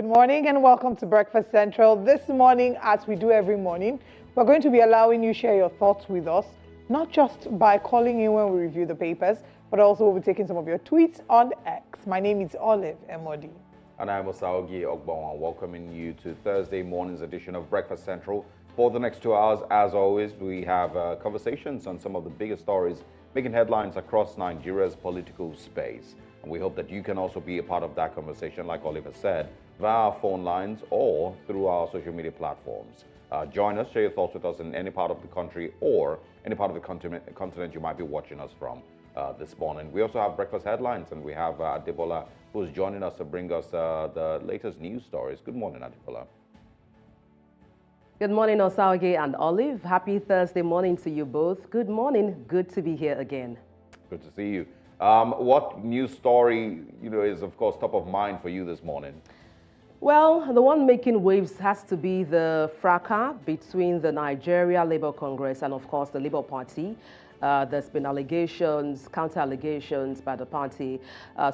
Good morning and welcome to Breakfast Central. This morning, as we do every morning, we're going to be allowing you share your thoughts with us, not just by calling in when we review the papers, but also we'll be taking some of your tweets on X. My name is Olive Emodi. And I'm Osaogi Ogbonwa, welcoming you to Thursday morning's edition of Breakfast Central. For the next 2 hours, as always, we have conversations on some of the biggest stories making headlines across Nigeria's political space. And we hope that you can also be a part of that conversation, like Oliver said, via our phone lines or through our social media platforms. Join us, share your thoughts with us in any part of the country or any part of the continent you might be watching us from this morning. We also have breakfast headlines, and we have Adebola, who's joining us to bring us the latest news stories. Good morning, Adebola. Good morning, Osaogi and Olive. Happy Thursday morning to you both. Good morning. Good to be here again. Good to see you. What news story, is of course top of mind for you this morning? Well, the one making waves has to be the fracas between the Nigeria Labour Congress and, of course, the Labour Party. There's been allegations, counter-allegations by the party.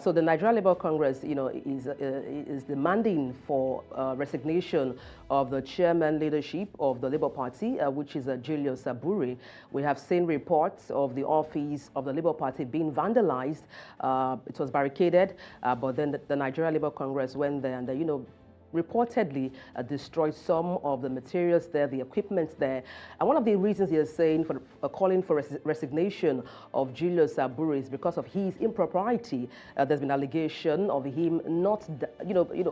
So the Nigeria Labour Congress, is demanding for resignation of the chairman leadership of the Labour Party, which is Julius Saburi. We have seen reports of the office of the Labour Party being vandalized. It was barricaded, but then the Nigeria Labour Congress went there and, reportedly destroyed some of the materials there, the equipment there. And one of the reasons he is saying for calling for resignation of Julius Saburi is because of his impropriety. There's been allegation of him not,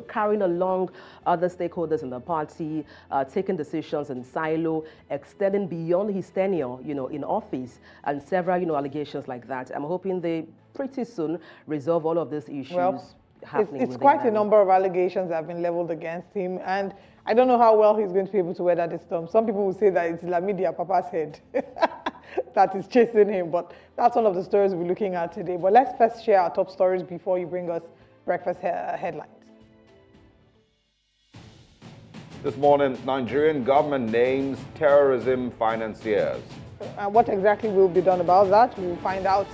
carrying along other stakeholders in the party, taking decisions in silo, extending beyond his tenure, in office, and several, allegations like that. I'm hoping they pretty soon resolve all of these issues. Well, it's quite a number of allegations that have been leveled against him, and I don't know how well he's going to be able to weather this storm. Some people will say that it's Lamidia Papa's head that is chasing him, but that's one of the stories we're looking at today. But let's first share our top stories before you bring us breakfast headlines. This morning, Nigerian government names terrorism financiers. And what exactly will be done about that, we'll find out.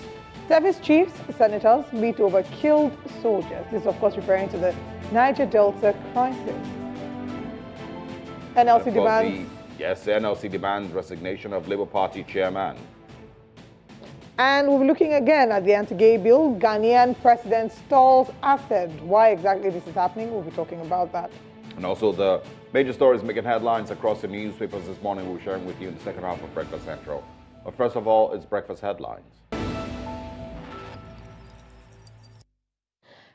Service chiefs, senators meet over killed soldiers. This is, of course, referring to the Niger Delta crisis. NLC demands... NLC demands resignation of Labour Party chairman. And we'll be looking again at the anti-gay bill. Ghanaian president stalls asset. Why exactly this is happening, we'll be talking about that. And also the major stories making headlines across the newspapers this morning we'll be sharing with you in the second half of Breakfast Central. But first of all, it's breakfast headlines.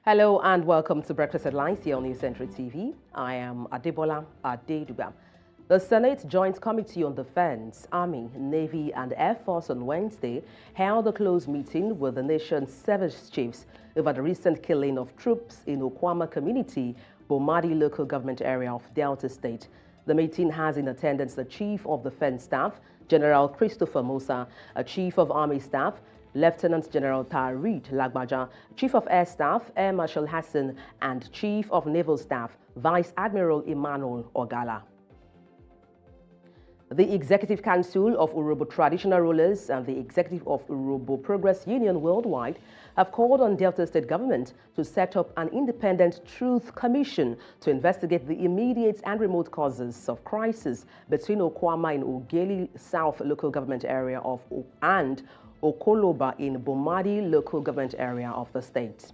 Hello and welcome to Breakfast Headlines here on News Central TV. I am Adebola Adeduba. The Senate Joint Committee on Defense, Army, Navy and Air Force on Wednesday held a closed meeting with the nation's service chiefs over the recent killing of troops in Okwama community, Bomadi local government area of Delta State. The meeting has in attendance the Chief of Defense Staff, General Christopher Musa, a Chief of Army Staff, Lieutenant General Tarid Lagbaja, Chief of Air Staff, Air Marshal Hassan, and Chief of Naval Staff, Vice Admiral Emmanuel Ogala. The Executive Council of Urhobo Traditional Rulers and the Executive of Urhobo Progress Union Worldwide have called on Delta State government to set up an independent truth commission to investigate the immediate and remote causes of crisis between Okwama in Ogeli South local government area and Okoloba in Bomadi local government area of the state.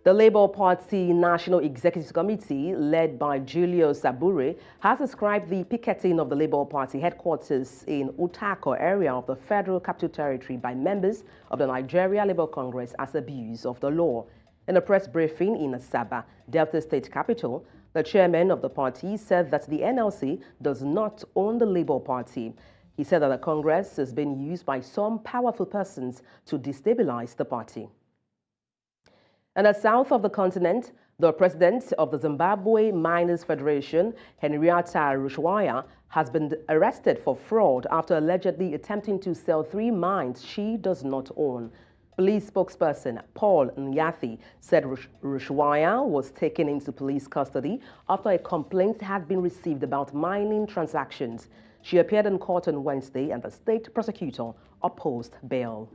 The Labour Party National Executive Committee, led by Julius Saburi, has described the picketing of the Labour Party headquarters in Utako area of the Federal Capital Territory by members of the Nigeria Labour Congress as abuse of the law. In a press briefing in Asaba, Delta State capital, the chairman of the party said that the NLC does not own the Labour Party. He said that the Congress is being used by some powerful persons to destabilize the party. And the south of the continent, the president of the Zimbabwe Miners Federation, Henrietta Rushwaya, has been arrested for fraud after allegedly attempting to sell 3 mines she does not own. Police spokesperson Paul Nyathi said Rushwaya was taken into police custody after a complaint had been received about mining transactions. She appeared in court on Wednesday and the state prosecutor opposed bail.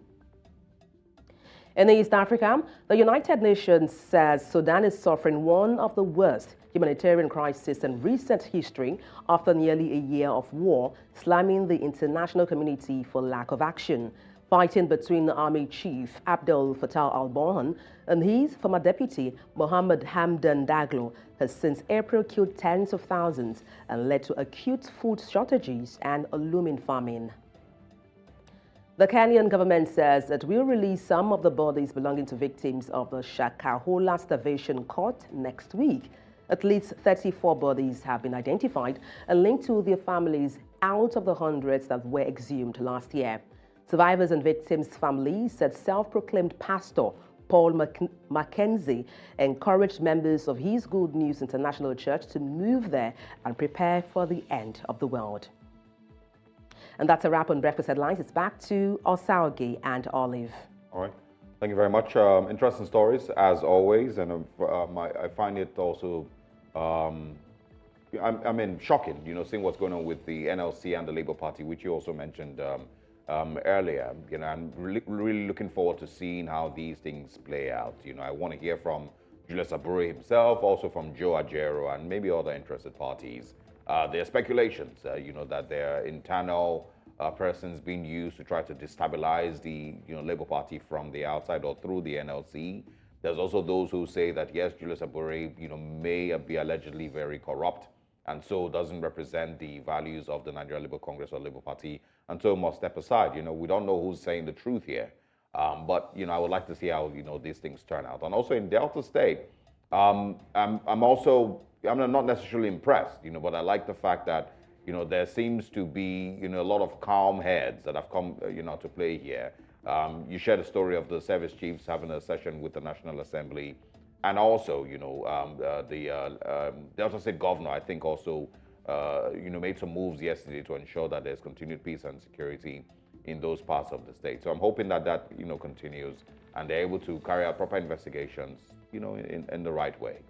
In East Africa, the United Nations says Sudan is suffering one of the worst humanitarian crises in recent history after nearly a year of war, slamming the international community for lack of action. Fighting between Army Chief Abdel Fattah al-Burhan and his former deputy, Mohammed Hamdan Daglo, has since April killed tens of thousands and led to acute food shortages and a looming famine. The Kenyan government says it will release some of the bodies belonging to victims of the Shakahola starvation court next week. At least 34 bodies have been identified and linked to their families out of the hundreds that were exhumed last year. Survivors and victims' families said self-proclaimed pastor Paul Mackenzie encouraged members of his Good News International Church to move there and prepare for the end of the world. And that's a wrap on Breakfast Headlines. It's back to Osaoge and Olive. All right. Thank you very much. Interesting stories, as always. And I find it also, shocking, seeing what's going on with the NLC and the Labour Party, which you also mentioned earlier. I'm really looking forward to seeing how these things play out. I want to hear from Julius Abure himself, also from Joe Ajero, and maybe other interested parties. There are speculations, that there are internal persons being used to try to destabilize the Labour Party from the outside or through the NLC. There's also those who say that, yes, Julius Abure, may be allegedly very corrupt and so doesn't represent the values of the Nigerian Labour Congress or Labour Party and so must step aside. We don't know who's saying the truth here. But, I would like to see how, these things turn out. And also in Delta State, I'm not necessarily impressed, but I like the fact that, there seems to be, a lot of calm heads that have come, to play here. You shared a story of the service chiefs having a session with the National Assembly. And also, the Delta State governor, I think also, made some moves yesterday to ensure that there's continued peace and security in those parts of the state. So I'm hoping that continues and they're able to carry out proper investigations, in the right way.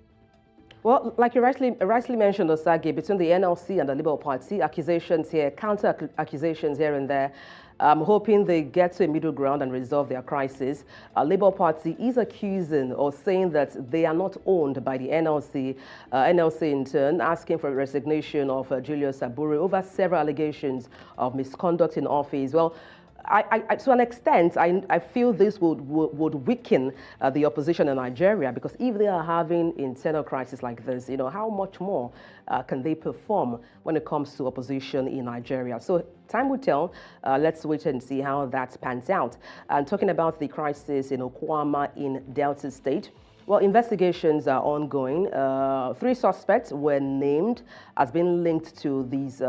Well, like you rightly mentioned, Osage, between the NLC and the Labour Party, accusations here, counter-accusations here and there. I'm hoping they get to a middle ground and resolve their crisis. Labour Party is accusing or saying that they are not owned by the NLC. NLC in turn asking for a resignation of Julius Abure over several allegations of misconduct in office. Well, to an extent, I feel this would weaken the opposition in Nigeria, because if they are having internal crisis like this, how much more can they perform when it comes to opposition in Nigeria? So time will tell. Let's wait and see how that pans out. And talking about the crisis in Okwama in Delta State, well, investigations are ongoing. 3 suspects were named as being linked to these,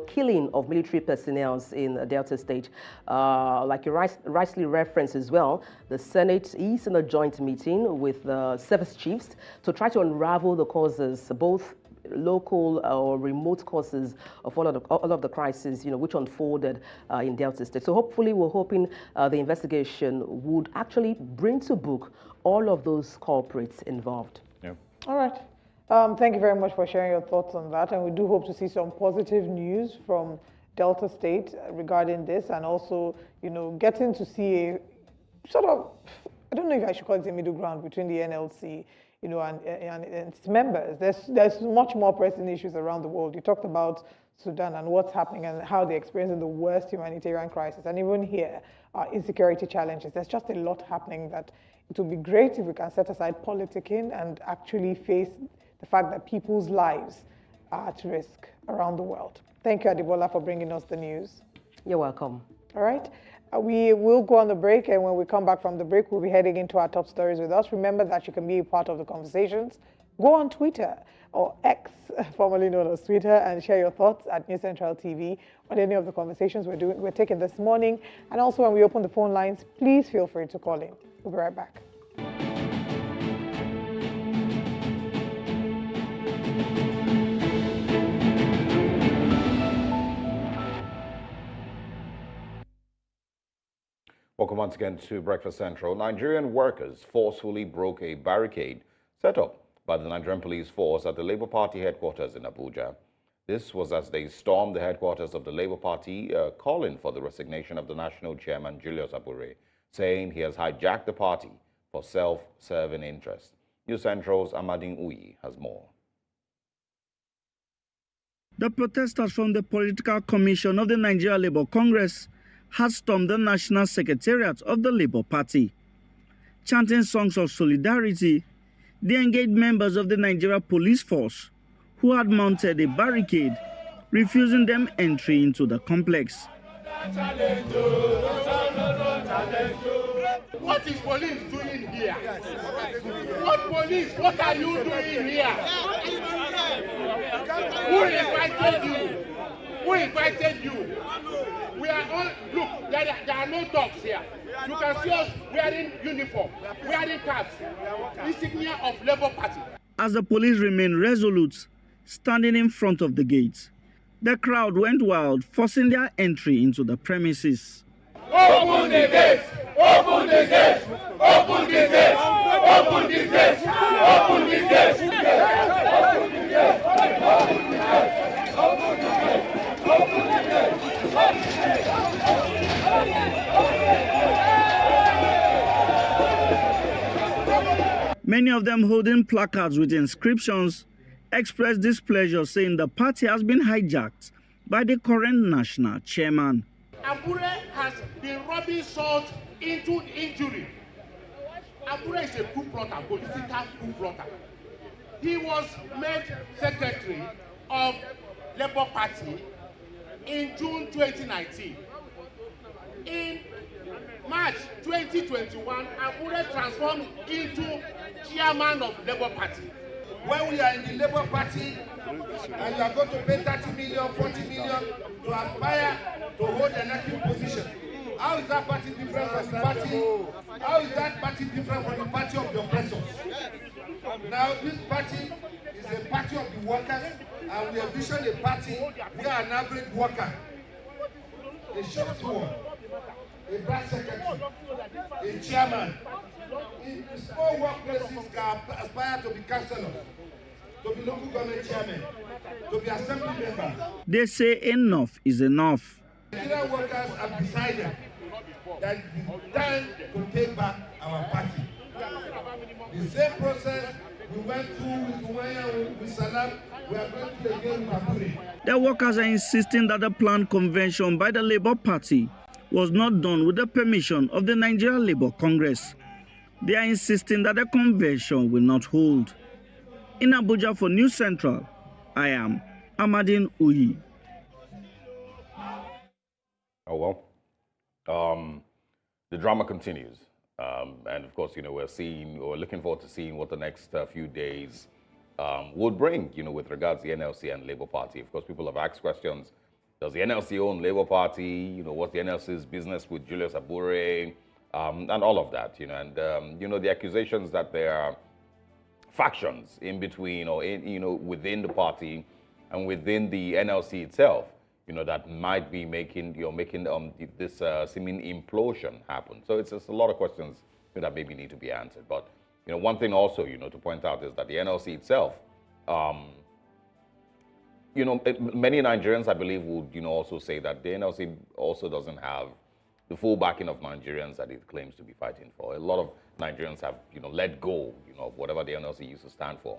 killing of military personnel in Delta State. Like you rightly referenced as well, the Senate is in a joint meeting with the service chiefs to try to unravel the causes, both local or remote causes of all of the crises, which unfolded in Delta State. So hopefully, we're hoping the investigation would actually bring to book all of those culprits involved. Yeah. All right. Thank you very much for sharing your thoughts on that. And we do hope to see some positive news from Delta State regarding this, and also, getting to see a sort of, I don't know if I should call it a middle ground between the NLC, and its members. There's much more pressing issues around the world. You talked about Sudan and what's happening and how they're experiencing the worst humanitarian crisis. And even here, insecurity challenges. There's just a lot happening that it would be great if we can set aside politicking and actually face the fact that people's lives are at risk around the world. Thank you, Adibola, for bringing us the news. You're welcome. All right. We will go on the break, and when we come back from the break, we'll be heading into our top stories with us. Remember that you can be a part of the conversations. Go on Twitter or X, formerly known as Twitter, and share your thoughts at News Central TV on any of the conversations we're taking this morning. And also, when we open the phone lines, please feel free to call in. We'll be right back. Welcome once again to Breakfast Central. Nigerian workers forcefully broke a barricade set up by the Nigerian police force at the Labour Party headquarters in Abuja. This was as they stormed the headquarters of the Labour Party, calling for the resignation of the national chairman, Julius Abure. saying he has hijacked the party for self-serving interests. News Central's Amadine Uyi has more. The protesters from the Political Commission of the Nigerian Labour Congress had stormed the National Secretariat of the Labour Party. Chanting songs of solidarity, they engaged members of the Nigeria Police Force who had mounted a barricade, refusing them entry into the complex. What is police doing here? What police? What are you doing here? Who invited you? Who invited you? We are all, look, there are no dogs here. You can see us wearing uniform, wearing caps, insignia of Labour Party. As the police remained resolute, standing in front of the gates, the crowd went wild, forcing their entry into the premises. Open the gates! Open the gates! Open the gates! Open the gates! Open the gates! Open the gates! Many of them holding placards with inscriptions expressed displeasure, saying the party has been hijacked by the current national chairman. Abure has been rubbing salt into injury. Abure is a coup plotter, political coup plotter. He was made secretary of Labour Party in June 2019. In March 2021, Abure transformed into chairman of Labour Party. When we are in the Labour Party and you are going to pay 30 million, 40 million to aspire to hold an active position, how is that party different from the party? How is that party different from the party of the oppressors? Now, this party is a party of the workers, and we envision a party where an average worker, a shop steward, a branch secretary, a chairman, in small workplaces can aspire to be councillors, to be local government chairman, to be assembly members. They say enough is enough. Nigerian workers have decided that it's time to take back our party. The same process we went through with Uwaya, with Salam, we are going to again with Abure. The workers are insisting that the planned convention by the Labour Party was not done with the permission of the Nigerian Labour Congress. They are insisting that the convention will not hold. In Abuja for News Central, I am Amadine Uyi. Oh, well, the drama continues. And of course, we're looking forward to seeing what the next few days would bring, with regards to the NLC and Labour Party. Of course, people have asked questions. Does the NLC own Labour Party? What's the NLC's business with Julius Abure? And all of that, and, the accusations that there are factions in between or, within the party and within the NLC itself, that might be making this seeming implosion happen. So it's just a lot of questions that maybe need to be answered. But, one thing also, to point out is that the NLC itself, many Nigerians, I believe, would, also say that the NLC also doesn't have the full backing of Nigerians that it claims to be fighting for. A lot of Nigerians have, let go, of whatever the NLC used to stand for.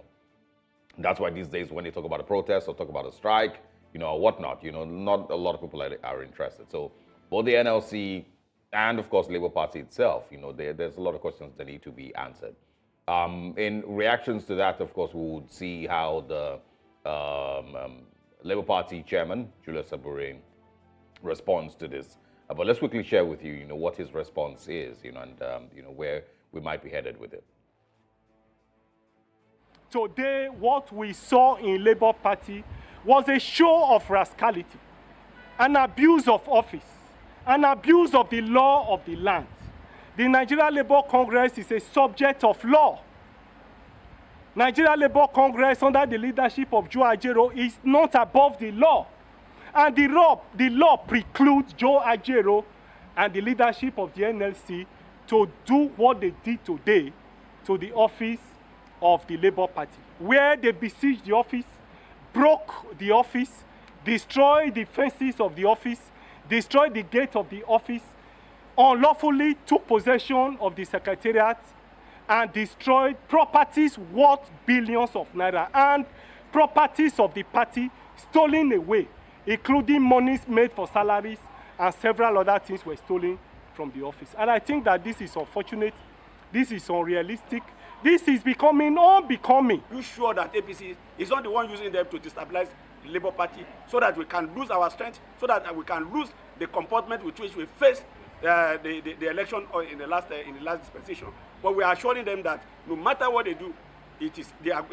That's why these days when they talk about a protest or talk about a strike, or whatnot, not a lot of people are interested. So both the NLC and, of course, Labour Party itself, there's a lot of questions that need to be answered. In reactions to that, of course, we would see how the Labour Party chairman, Julius Abure, responds to this. But let's quickly share with you, what his response is, and, where we might be headed with it. Today, what we saw in Labour Party was a show of rascality, an abuse of office, an abuse of the law of the land. The Nigerian Labour Congress is a subject of law. Nigerian Labour Congress, under the leadership of Joe Ajero, is not above the law. And the law precludes Joe Ajero and the leadership of the NLC to do what they did today to the office of the Labour Party, where they besieged the office, broke the office, destroyed the fences of the office, destroyed the gate of the office, unlawfully took possession of the secretariat and destroyed properties worth billions of naira and properties of the party stolen away, including monies made for salaries and several other things were stolen from the office. And I think that this is unfortunate, this is unrealistic, this is becoming unbecoming. You sure that APC is not the one using them to destabilize the Labour Party so that we can lose our strength, so that we can lose the comportment with which we face the election in the last dispensation. But we are assuring them that no matter what they do, they are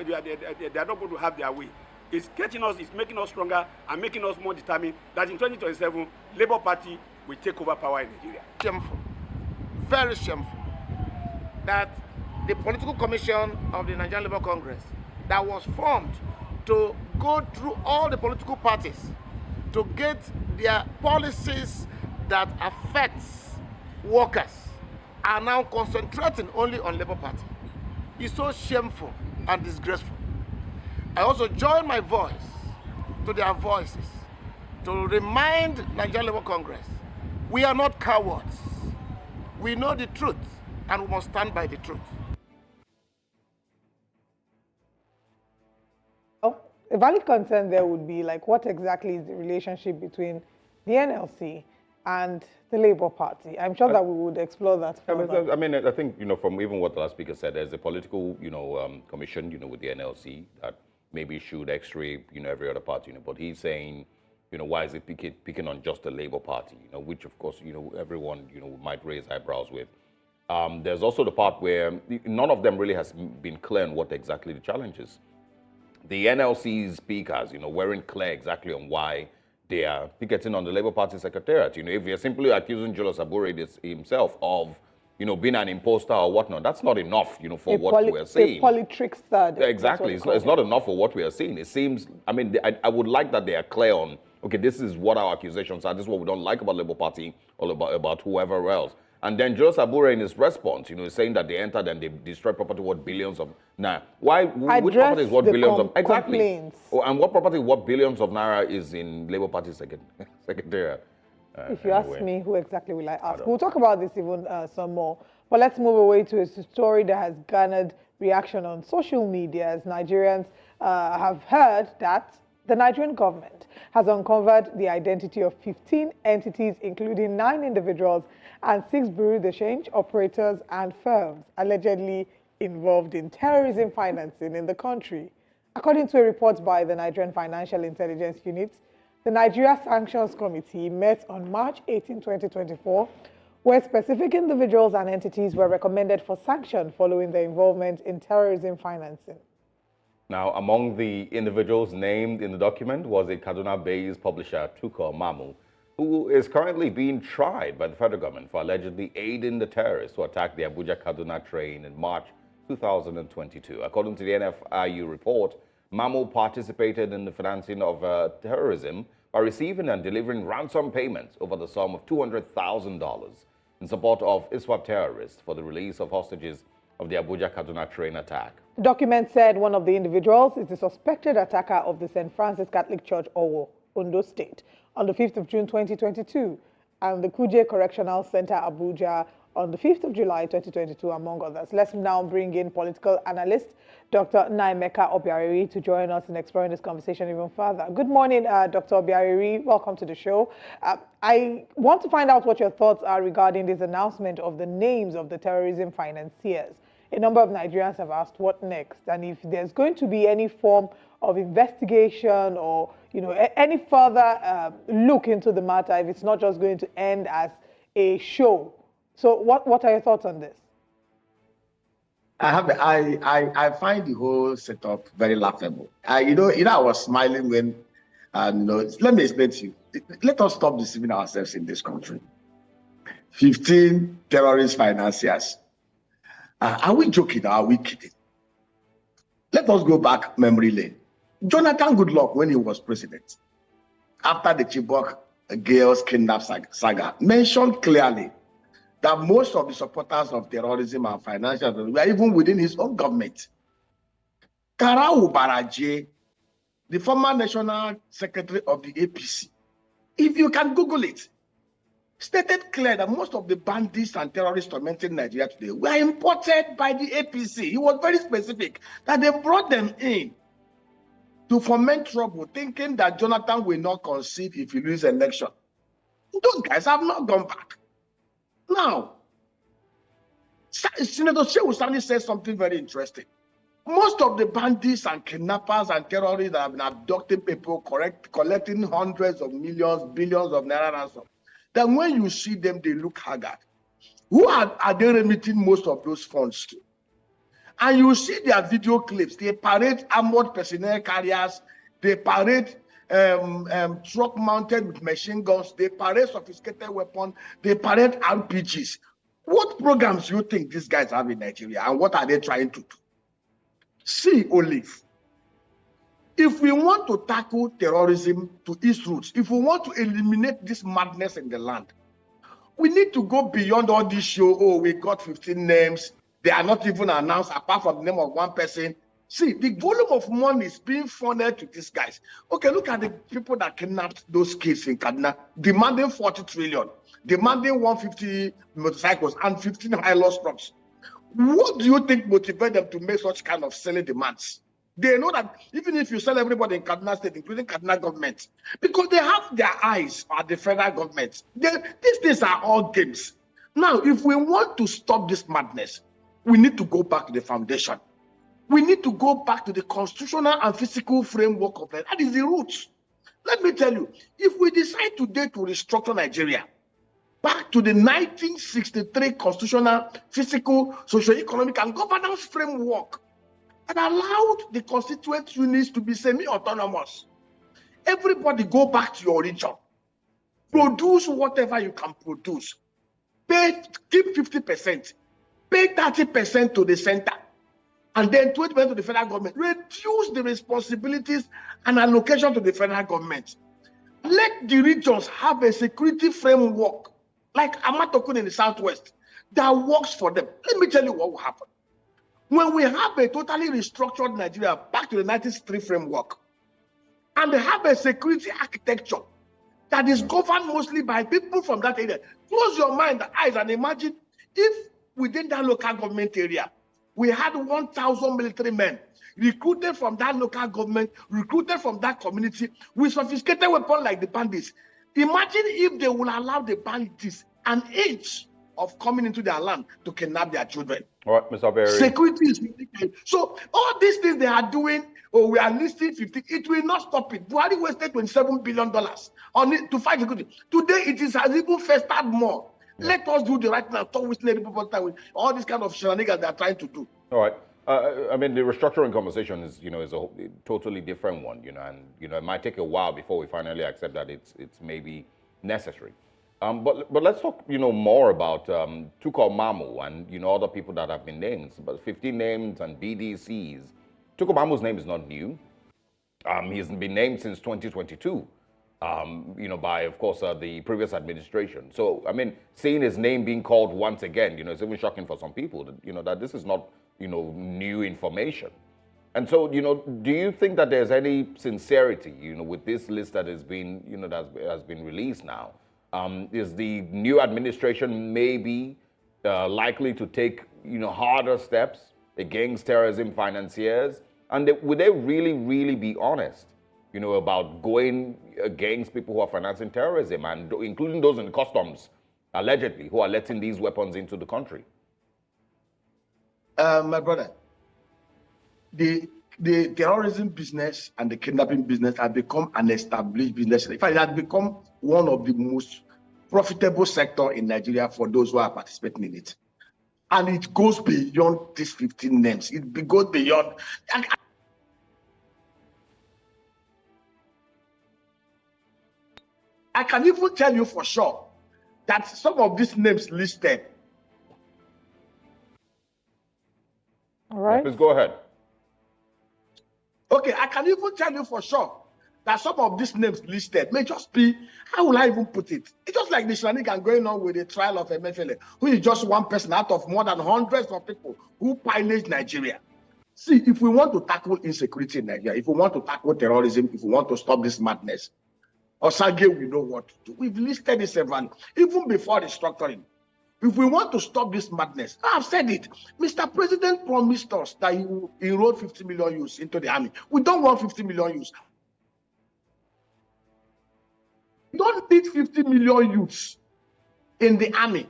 not going to have their way. It's making us stronger and making us more determined that in 2027, Labour Party will take over power in Nigeria. Shameful, very shameful, that the political commission of the Nigerian Labour Congress that was formed to go through all the political parties to get their policies that affects workers are now concentrating only on Labour Party. It's so shameful and disgraceful. I also join my voice to their voices to remind Nigerian Labour Congress, we are not cowards. We know the truth and we must stand by the truth. A valid concern there would be like, what exactly is the relationship between the NLC and the Labour Party? I'm sure that we would explore that further. I think, from even what the last speaker said, there's a political, commission, with the NLC that maybe should x-ray, every other party, but he's saying, why is it picking on just the Labour Party, which of course, everyone, might raise eyebrows with. There's also the part where none of them really has been clear on what exactly the challenge is. The NLC speakers, weren't clear exactly on why they are picketing on the Labour Party secretariat. If you're simply accusing Julius Abure himself of, being an imposter or whatnot, that's not enough, for what we're seeing. A politrickster. Exactly. It's not enough for what we are seeing. It seems, I would like that they are clear on, okay, this is what our accusations are, this is what we don't like about Labour Party or about whoever else. And then Julius Abure in his response, is saying that they entered and they destroyed property worth billions of naira. Which property is worth billions of? Exactly. Complaints. Oh, and what property worth billions of naira is in Labour Party secretariat? If you ask me, who exactly will I ask? We'll talk about this even some more. But let's move away to a story that has garnered reaction on social media as Nigerians have heard that the Nigerian government has uncovered the identity of 15 entities, including 9 individuals and 6 bureau de change operators and firms allegedly involved in terrorism financing in the country. According to a report by the Nigerian Financial Intelligence Unit, the Nigeria Sanctions Committee met on March 18, 2024, where specific individuals and entities were recommended for sanction following their involvement in terrorism financing. Now, among the individuals named in the document was a Kaduna-based publisher, Tuko Mamu, who is currently being tried by the federal government for allegedly aiding the terrorists who attacked the Abuja-Kaduna train in March 2022. According to the NFIU report, Mamu participated in the financing of terrorism by receiving and delivering ransom payments over the sum of $200,000 in support of ISWAP terrorists for the release of hostages of the Abuja-Kaduna train attack. The document said one of the individuals is the suspected attacker of the St. Francis Catholic Church, Owo, Ondo State, on the 5th of June 2022, and the Kuje Correctional Center, Abuja, on the 5th of July 2022, among others. Let's now bring in political analyst Dr. Naimeka Obiariri to join us in exploring this conversation even further. Good morning, Dr. Obiariri. Welcome to the show. I want to find out what your thoughts are regarding this announcement of the names of the terrorism financiers. A number of Nigerians have asked what next, and if there's going to be any form of investigation or any further look into the matter, if it's not just going to end as a show. So what are your thoughts on this? I find the whole setup very laughable. I was smiling when, let me explain to you. Let us stop deceiving ourselves in this country. 15 terrorist financiers. Are we joking or are we kidding? Let us go back memory lane. Jonathan Goodluck, when he was president, after the Chibok girls kidnap saga, mentioned clearly that most of the supporters of terrorism and financial were even within his own government. Karau Baraje, the former national secretary of the APC, if you can Google it, stated clear that most of the bandits and terrorists tormenting Nigeria today were imported by the APC. He was very specific that they brought them in to foment trouble, thinking that Jonathan will not concede if he loses election. Those guys have not gone back. Now, Senator Shehu Sani said something very interesting. Most of the bandits and kidnappers and terrorists that have been abducting people, collecting hundreds of millions, billions of naira ransom, then when you see them, they look haggard. Who are they remitting most of those funds to? And you see their video clips. They parade armored personnel carriers. They parade truck mounted with machine guns. They parade sophisticated weapons. They parade RPGs. What programs do you think these guys have in Nigeria, and what are they trying to do? See, Olive, if we want to tackle terrorism to its roots, if we want to eliminate this madness in the land, we need to go beyond all this show. Oh, we got 15 names. They are not even announced apart from the name of one person. See, the volume of money is being funneled to these guys. Okay, look at the people that kidnapped those kids in Kaduna, demanding 40 trillion, demanding 150 motorcycles and 15 high-loss trucks. What do you think motivates them to make such kind of silly demands? They know that even if you sell everybody in Kaduna State, including Kaduna government, because they have their eyes on the federal government, these things are all games. Now, if we want to stop this madness, we need to go back to the foundation. We need to go back to the constitutional and physical framework of it. That is the roots. Let me tell you, if we decide today to restructure Nigeria back to the 1963 constitutional, physical, socio-economic, and governance framework that allowed the constituent units to be semi-autonomous, everybody go back to your region. Produce whatever you can produce. Keep 50%. Pay 30% to the center. And then 20% to the federal government. Reduce the responsibilities and allocation to the federal government. Let the regions have a security framework, like Amatokun in the southwest, that works for them. Let me tell you what will happen. When we have a totally restructured Nigeria back to the 1963 framework, and they have a security architecture that is governed mostly by people from that area, close your mind, eyes, and imagine if within that local government area, we had 1,000 military men recruited from that local government, recruited from that community with sophisticated weapons like the bandits. Imagine if they will allow the bandits an inch of coming into their land to kidnap their children. All right, Mr. Berry. Security is critical. So all these things they are doing, we are listing 50, it will not stop it. Buhari wasted $27 billion on it to fight security. Today it has even festered more. Yeah. Let us do the right thing and stop wasting people time with all these kind of shenanigans they are trying to do. All right. I mean, the restructuring conversation is, is a totally different one, and, it might take a while before we finally accept that it's maybe necessary. But let's talk, more about Tuko Mamu and, other people that have been named, but 15 names and BDCs. Tuko Mamu's name is not new. He's been named since 2022, by, of course, the previous administration. So, I mean, seeing his name being called once again, it's even shocking for some people, that, that this is not, new information. And so, do you think that there's any sincerity, with this list that has been, that has been released now? Is the new administration maybe likely to take, harder steps against terrorism financiers? And would they really, really be honest, about going against people who are financing terrorism, and including those in customs, allegedly, who are letting these weapons into the country? My brother, the terrorism business and the kidnapping business have become an established business. In fact, it has become one of the most profitable sector in Nigeria for those who are participating in it. And it goes beyond these 15 names. It goes beyond. I can even tell you for sure that some of these names listed. All right. Please go ahead. Okay, I can even tell you for sure that some of these names listed may just be, how will I even put it? It's just like the shenanigan going on with the trial of Emefiele, who is just one person out of more than hundreds of people who pillaged Nigeria. See, if we want to tackle insecurity in Nigeria, if we want to tackle terrorism, if we want to stop this madness, Osage, we know what to do. We've listed this several, even before restructuring. If we want to stop this madness, I've said it. Mr. President promised us that he will enroll 50 million youths into the army. We don't want 50 million youths. We don't need 50 million youths in the army.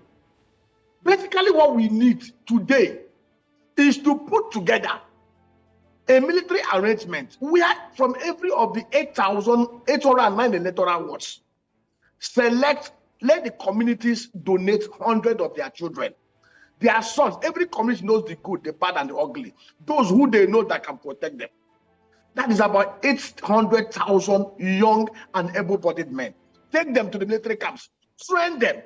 Basically, what we need today is to put together a military arrangement where from every of the 8,809 electoral wards, let the communities donate 100 of their children. Their sons, every community knows the good, the bad, and the ugly. Those who they know that can protect them. That is about 800,000 young and able-bodied men. Take them to the military camps, train them,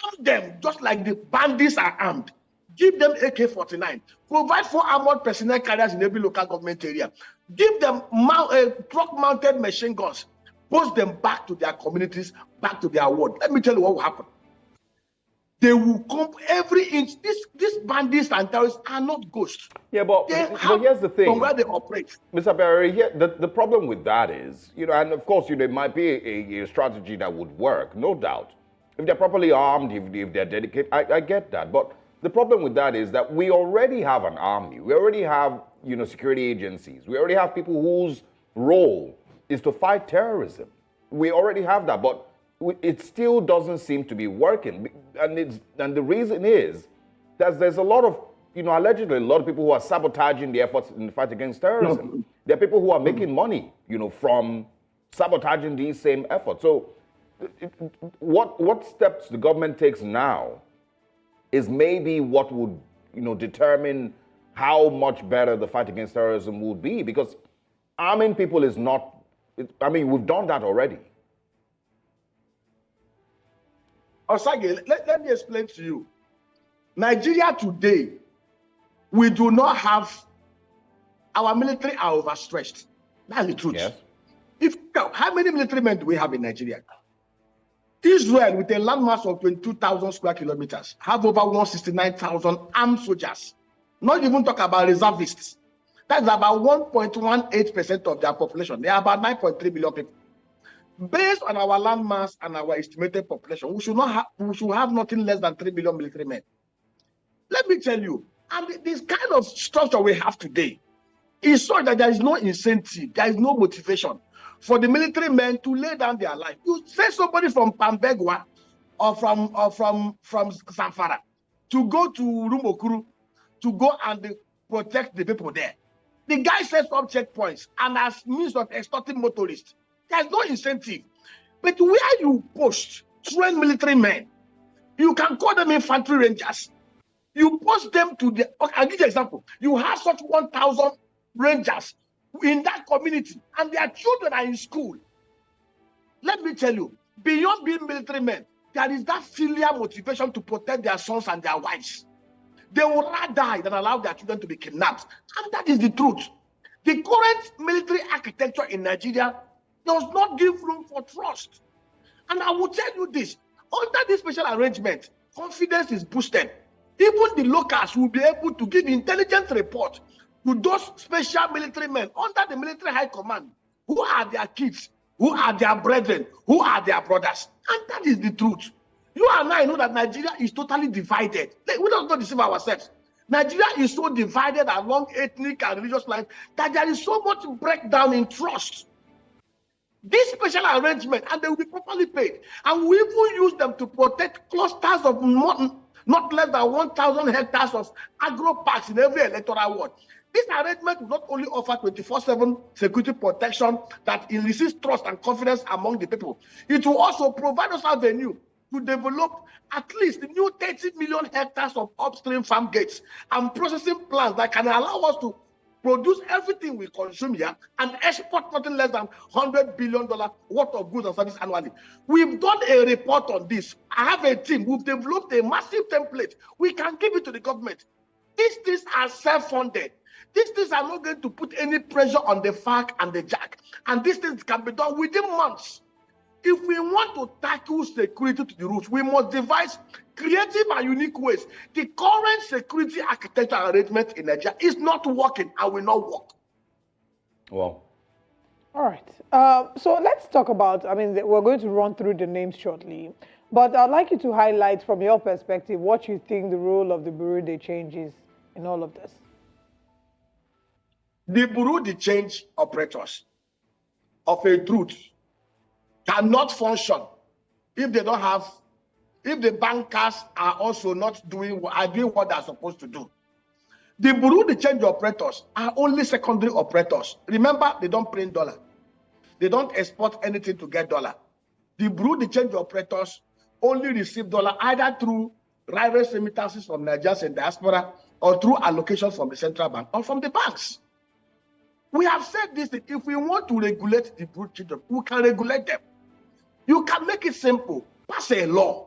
arm them just like the bandits are armed. Give them AK-49. Provide 4 armored personnel carriers in every local government area. Give them truck-mounted machine guns. Post them back to their communities, back to their ward. Let me tell you what will happen. They will come every inch. These bandits and terrorists are not ghosts. Yeah, but here's the thing. From where they operate. Mr. Barry, the problem with that is, and of course, it might be a strategy that would work, no doubt. If they're properly armed, if they're dedicated, I get that. But the problem with that is that we already have an army. We already have, security agencies. We already have people whose role is to fight terrorism. We already have that, but it still doesn't seem to be working. And the reason is that there's a lot of, allegedly a lot of people who are sabotaging the efforts in the fight against terrorism. No. There are people who are making money, from sabotaging these same efforts. So what steps the government takes now is maybe what would, determine how much better the fight against terrorism would be, because arming people is not, we've done that already. Osage, let me explain to you. Nigeria today, we do not have, our military are overstretched. That's the truth. Yes. How many military men do we have in Nigeria? Israel, with a landmass of 22,000 square kilometers, have over 169,000 armed soldiers. Not even talk about reservists. That's about 1.18% of their population. They are about 9.3 million people. Based on our landmass and our estimated population, we should have nothing less than 3 million military men. Let me tell you, and this kind of structure we have today is such that there is no incentive, there is no motivation for the military men to lay down their life. You say somebody from Pambegwa or from Zamfara to go to Rumokuru to go and protect the people there. The guy sets up checkpoints and as means of extorting motorists. There's no incentive. But where you post trained military men, you can call them infantry rangers. You post them to the, I'll give you an example. You have such 1,000 rangers in that community and their children are in school. Let me tell you, beyond being military men, there is that filial motivation to protect their sons and their wives. They will rather die than allow their children to be kidnapped. And that is the truth. The current military architecture in Nigeria does not give room for trust. And I will tell you this, under this special arrangement, confidence is boosted. Even the locals will be able to give intelligence report to those special military men under the military high command, who are their kids, who are their brethren, who are their brothers. And that is the truth. You and I know that Nigeria is totally divided. We don't deceive ourselves. Nigeria is so divided along ethnic and religious lines that there is so much breakdown in trust. This special arrangement, and they will be properly paid, and we even use them to protect clusters of not less than 1,000 hectares of agro parks in every electoral ward. This arrangement will not only offer 24/7 security protection that elicits trust and confidence among the people, it will also provide us avenue to develop at least new 30 million hectares of upstream farm gates and processing plants that can allow us to produce everything we consume here and export nothing less than $100 billion worth of goods and services annually. We've done a report on this. I have a team. We've developed a massive template. We can give it to the government. These things are self-funded. These things are not going to put any pressure on the FARC and the JAC. And these things can be done within months. If we want to tackle security to the roots, we must devise creative and unique ways. The current security architecture arrangement in Nigeria is not working and will not work. Well, All right. So let's talk about, I mean, we're going to run through the names shortly, but I'd like you to highlight from your perspective what you think the role of the Bureau de Change is in all of this. The Bureau de Change operators of a truth cannot function if they don't have, if the bankers are also not doing what they're supposed to do. The Bureau de Change operators are only secondary operators. Remember, they don't print dollar. They don't export anything to get dollar. The Bureau de Change operators only receive dollar either through rival remittances from Nigerians and diaspora or through allocations from the central bank or from the banks. We have said this, that if we want to regulate the Bureau de Change, we can regulate them. You can make it simple. Pass a law.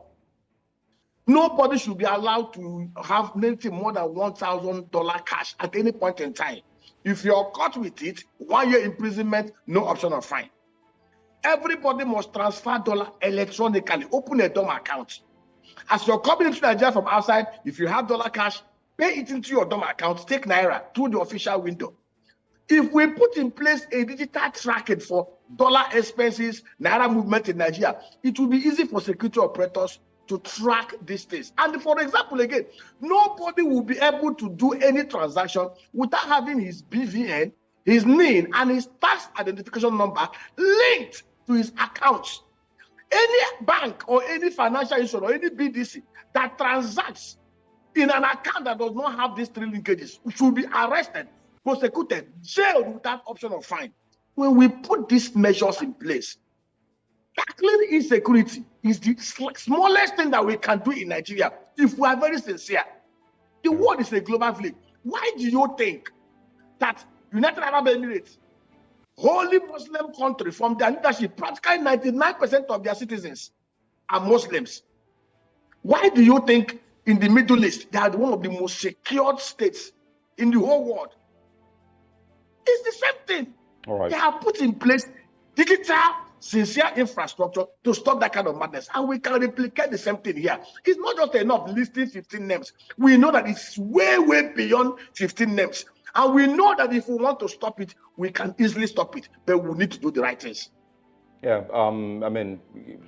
Nobody should be allowed to have anything more than $1,000 cash at any point in time. If you're caught with it, 1 year imprisonment, no option of fine. Everybody must transfer dollar electronically. Open a DOM account. As you're coming into Nigeria from outside, if you have dollar cash, pay it into your DOM account, take naira through the official window. If we put in place a digital tracking for dollar expenses, naira movement in Nigeria, it will be easy for security operators to track these things. And for example, again, nobody will be able to do any transaction without having his BVN, his NIN, and his tax identification number linked to his accounts. Any bank or any financial institution or any BDC that transacts in an account that does not have these three linkages should be arrested, prosecuted, jailed without option of fine. When we put these measures in place, tackling insecurity is the smallest thing that we can do in Nigeria if we are very sincere. The world is a global village. Why do you think that United Arab Emirates, holy Muslim country, from their leadership, practically 99% of their citizens are Muslims? Why do you think in the Middle East they are one of the most secured states in the whole world? It's the same thing. All right. They have put in place digital, sincere infrastructure to stop that kind of madness. And we can replicate the same thing here. It's not just enough listing 15 names. We know that it's way, way beyond 15 names. And we know that if we want to stop it, we can easily stop it. But we need to do the right things. Yeah, I mean,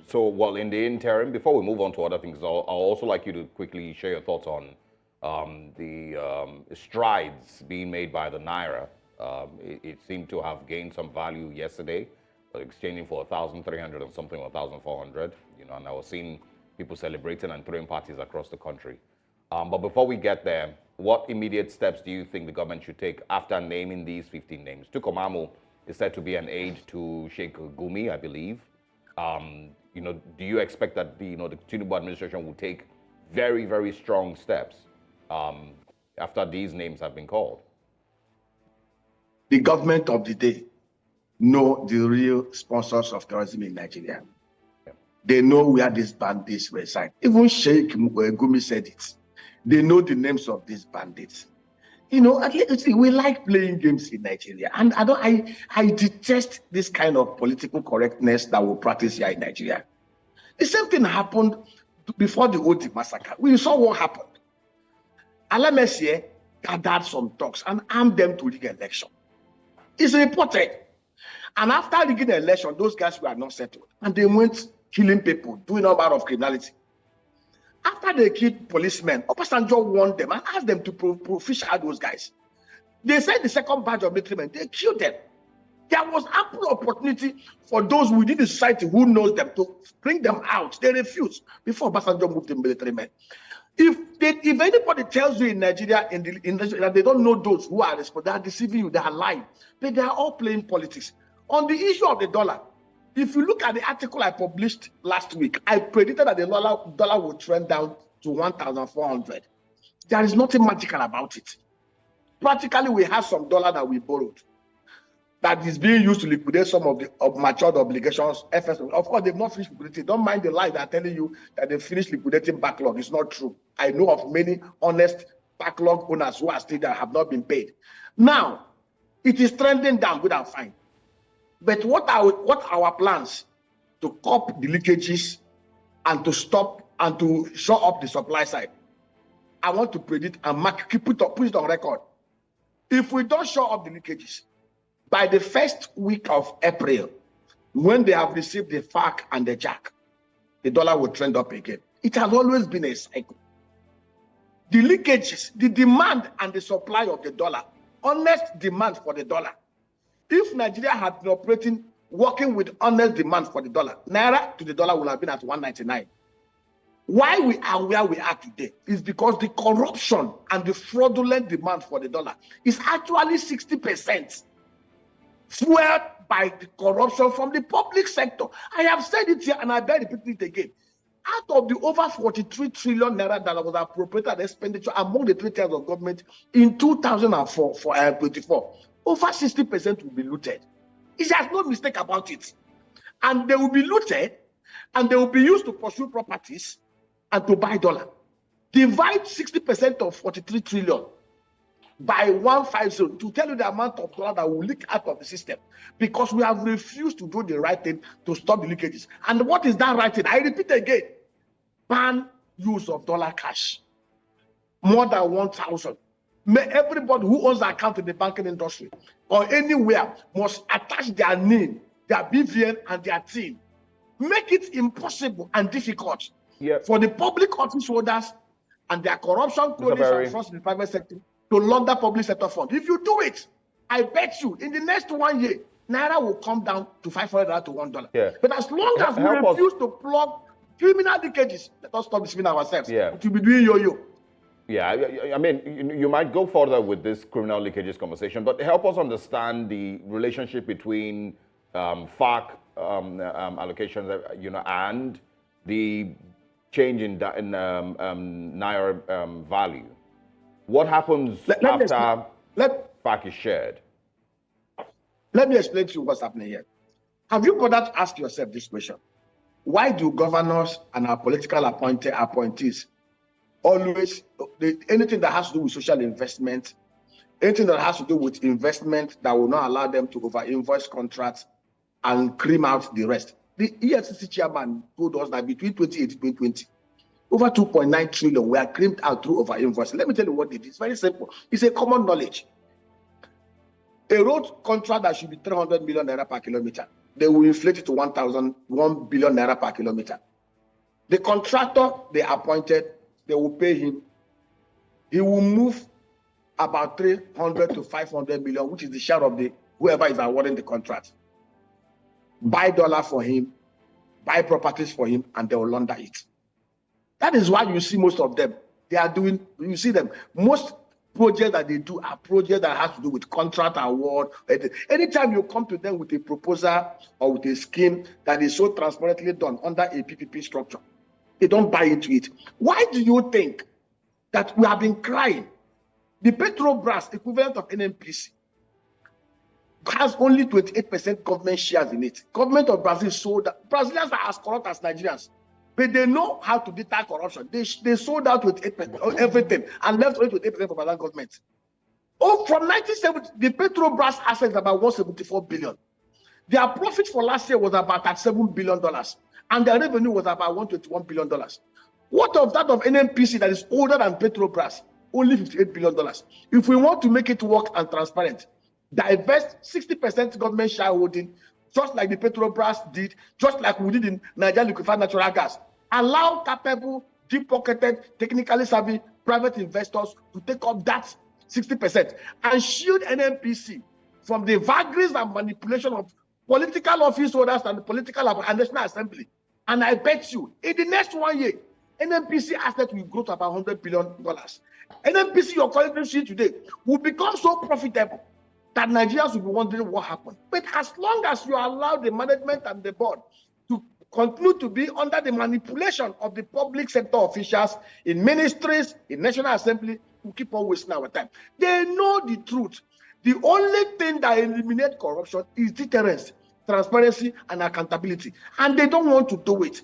so, well, in the interim, before we move on to other things, I'll also like you to quickly share your thoughts on the strides being made by the naira. It seemed to have gained some value yesterday, exchanging for 1,300 and something, 1,400, you know, and I was seeing people celebrating and throwing parties across the country. But before we get there, what immediate steps do you think the government should take after naming these 15 names? Tukomamu is said to be an aide to Sheikh Gumi, I believe. You know, do you expect that the Tinubu administration will take very, very strong steps after these names have been called? The government of the day know the real sponsors of terrorism in Nigeria. Yeah. They know where these bandits reside. Even Sheikh Gumi said it. They know the names of these bandits. You know, at least we like playing games in Nigeria, and I detest this kind of political correctness that we practice here in Nigeria. The same thing happened before the Odi massacre. We saw what happened. Alamesie gathered some thugs and armed them to rig an election. It's reported. And after rigging the election, those guys were not settled. And they went killing people, doing all manner of criminality. After they killed policemen, Obasanjo warned them and asked them to fish out those guys. They said the second batch of military men, they killed them. There was ample opportunity for those within the society who knows them to bring them out. They refused before Obasanjo moved the military men. If anybody tells you in Nigeria that they don't know those who are responsible, they are deceiving you, they are lying. But they are all playing politics. On the issue of the dollar, if you look at the article I published last week, I predicted that the dollar would trend down to 1,400. There is nothing magical about it. Practically, we have some dollar that we borrowed that is being used to liquidate some of the matured obligations. FS, of course, they've not finished liquidating. Don't mind the lie that are telling you that they finished liquidating backlog. It's not true. I know of many honest backlog owners who are still there, have not been paid. Now, it is trending down, good and fine. But what are our plans to curb the leakages and to stop and to shore up the supply side? I want to predict and put it on record. If we don't shore up the leakages, by the first week of April, when they have received the FARC and the jack, the dollar will trend up again. It has always been a cycle. The leakages, the demand and the supply of the dollar, honest demand for the dollar. If Nigeria had been operating, working with honest demand for the dollar, naira to the dollar would have been at 199. Why we are where we are today is because the corruption and the fraudulent demand for the dollar is actually 60% fueled by the corruption from the public sector. I have said it here and I bear repeating it again. Out of the over 43 trillion naira that was appropriated expenditure among the 3 tiers of government in 2004 for 24, over 60% will be looted. There's no mistake about it. And they will be looted and they will be used to pursue properties and to buy dollar. Divide 60% of 43 trillion by 150 to tell you the amount of dollar that will leak out of the system, because we have refused to do the right thing to stop the leakages. And what is that right thing? I repeat again, ban use of dollar cash. More than 1,000. May everybody who owns an account in the banking industry or anywhere must attach their name, their BVN and their team. Make it impossible and difficult for the public office holders and their corruption cronies and funds in the private sector to launder public sector funds. If you do it, I bet you in the next 1 year, naira will come down to $500 to $1. Yeah. But as long as we refuse to plug criminal leakages, let us stop deceiving ourselves. It will be doing yo-yo. Yeah, I mean, you might go further with this criminal leakages conversation, but help us understand the relationship between FARC allocations, and the change in naira value. What happens after FARC is shared? Let me explain to you what's happening here. Have you bothered to ask yourself this question? Why do governors and our political appointees always, anything that has to do with social investment, anything that has to do with investment that will not allow them to over-invoice contracts and cream out the rest? The EFCC chairman told us that between 2018 and 2020, over 2.9 trillion were creamed out through over-invoice. Let me tell you what it is. It's very simple. It's a common knowledge. A road contract that should be 300 million naira per kilometer, they will inflate it to 1 billion naira per kilometer. The contractor they appointed, they will pay him. He will move about 300 to 500 million, which is the share of the whoever is awarding the contract. Buy dollar for him, buy properties for him, and they will launder it. That is why you see most of them. They are doing, you see them, most projects that they do are projects that have to do with contract award. Anytime you come to them with a proposal or with a scheme that is so transparently done under a PPP structure, they don't buy into it. Why do you think that we have been crying? The Petrobras equivalent of NNPC has only 28% government shares in it. Government of Brazil sold out. Brazilians are as corrupt as Nigerians, but they know how to deter corruption. They sold out with 8% everything and left only with 8% for Brazilian government. Oh, from 1970, the Petrobras assets about 174 billion. Their profit for last year was about $7 billion, and their revenue was about $121 billion. What of that of NNPC that is older than Petrobras? Only $58 billion. If we want to make it work and transparent, divest 60% government shareholding, just like the Petrobras did, just like we did in Nigerian liquefied natural gas. Allow capable, deep-pocketed, technically savvy private investors to take up that 60% and shield NNPC from the vagaries and manipulation of political office holders and the political and National Assembly. And I bet you, in the next 1 year, NNPC assets will grow to about $100 billion. NNPC, you're calling today, will become so profitable that Nigerians will be wondering what happened. But as long as you allow the management and the board to continue to be under the manipulation of the public sector officials in ministries, in National Assembly, we keep on wasting our time. They know the truth. The only thing that eliminates corruption is deterrence, transparency, and accountability. And they don't want to do it.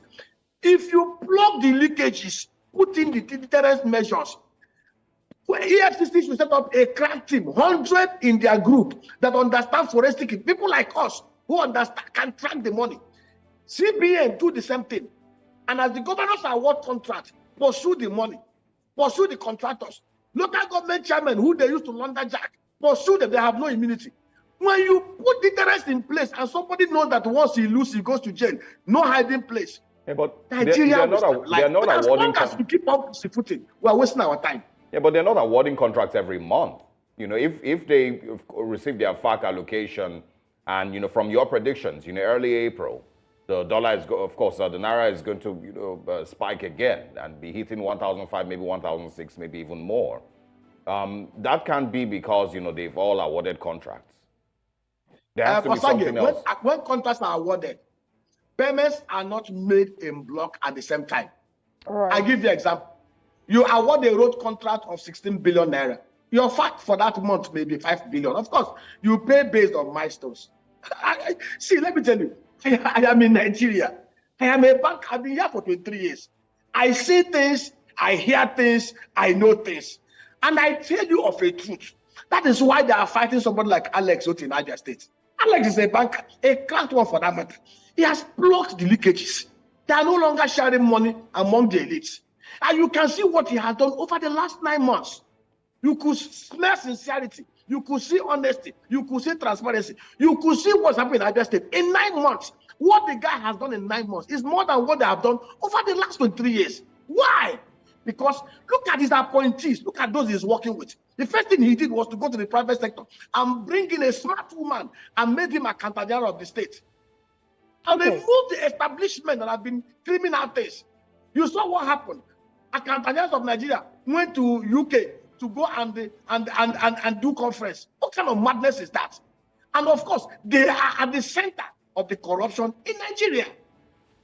If you plug the leakages, put in the deterrence measures, EFCC should set up a crack team, 100 in their group that understand forensic. People like us who understand can track the money. CBN do the same thing. And as the governors award contract, pursue the money, pursue the contractors. Local government chairmen who they used to launder jack, pursue them, they have no immunity. When you put deterrence in place and somebody knows that once he loses, he goes to jail, no hiding place. Yeah, but Nigeria they're not as awarding long as we keep up the footing, we are wasting our time. Yeah, but they're not awarding contracts every month. You know, if they receive their FAC allocation, and you know, from your predictions, you know, early April, the dollar is, of course, the naira is going to, you know, spike again and be hitting 1,005, maybe 1,006, maybe even more. That can't be because, you know, they've all awarded contracts. There has to be something else. When contracts are awarded, payments are not made in block at the same time. Right. I give you an example. You award a road contract of 16 billion naira. Your fact for that month may be 5 billion. Of course, you pay based on milestones. See, let me tell you, I am in Nigeria. I am a bank. I've been here for 23 years. I see things, I hear things, I know things. And I tell you of a truth. That is why they are fighting somebody like Alex Oti in Niger State. Alex is a banker, a cracked one for that matter. He has blocked the leakages. They are no longer sharing money among the elites. And you can see what he has done over the last 9 months. You could smell sincerity. You could see honesty. You could see transparency. You could see what's happening in Niger State. In 9 months, what the guy has done in 9 months is more than what they have done over the last 23 years. Why? Because look at his appointees. Look at those he's working with. The first thing he did was to go to the private sector and bring in a smart woman and made him accountant general of the state. And they moved the establishment that have been cleaning out things. You saw what happened. Accountant generals of Nigeria went to UK to go and do conference. What kind of madness is that? And of course, they are at the center of the corruption in Nigeria.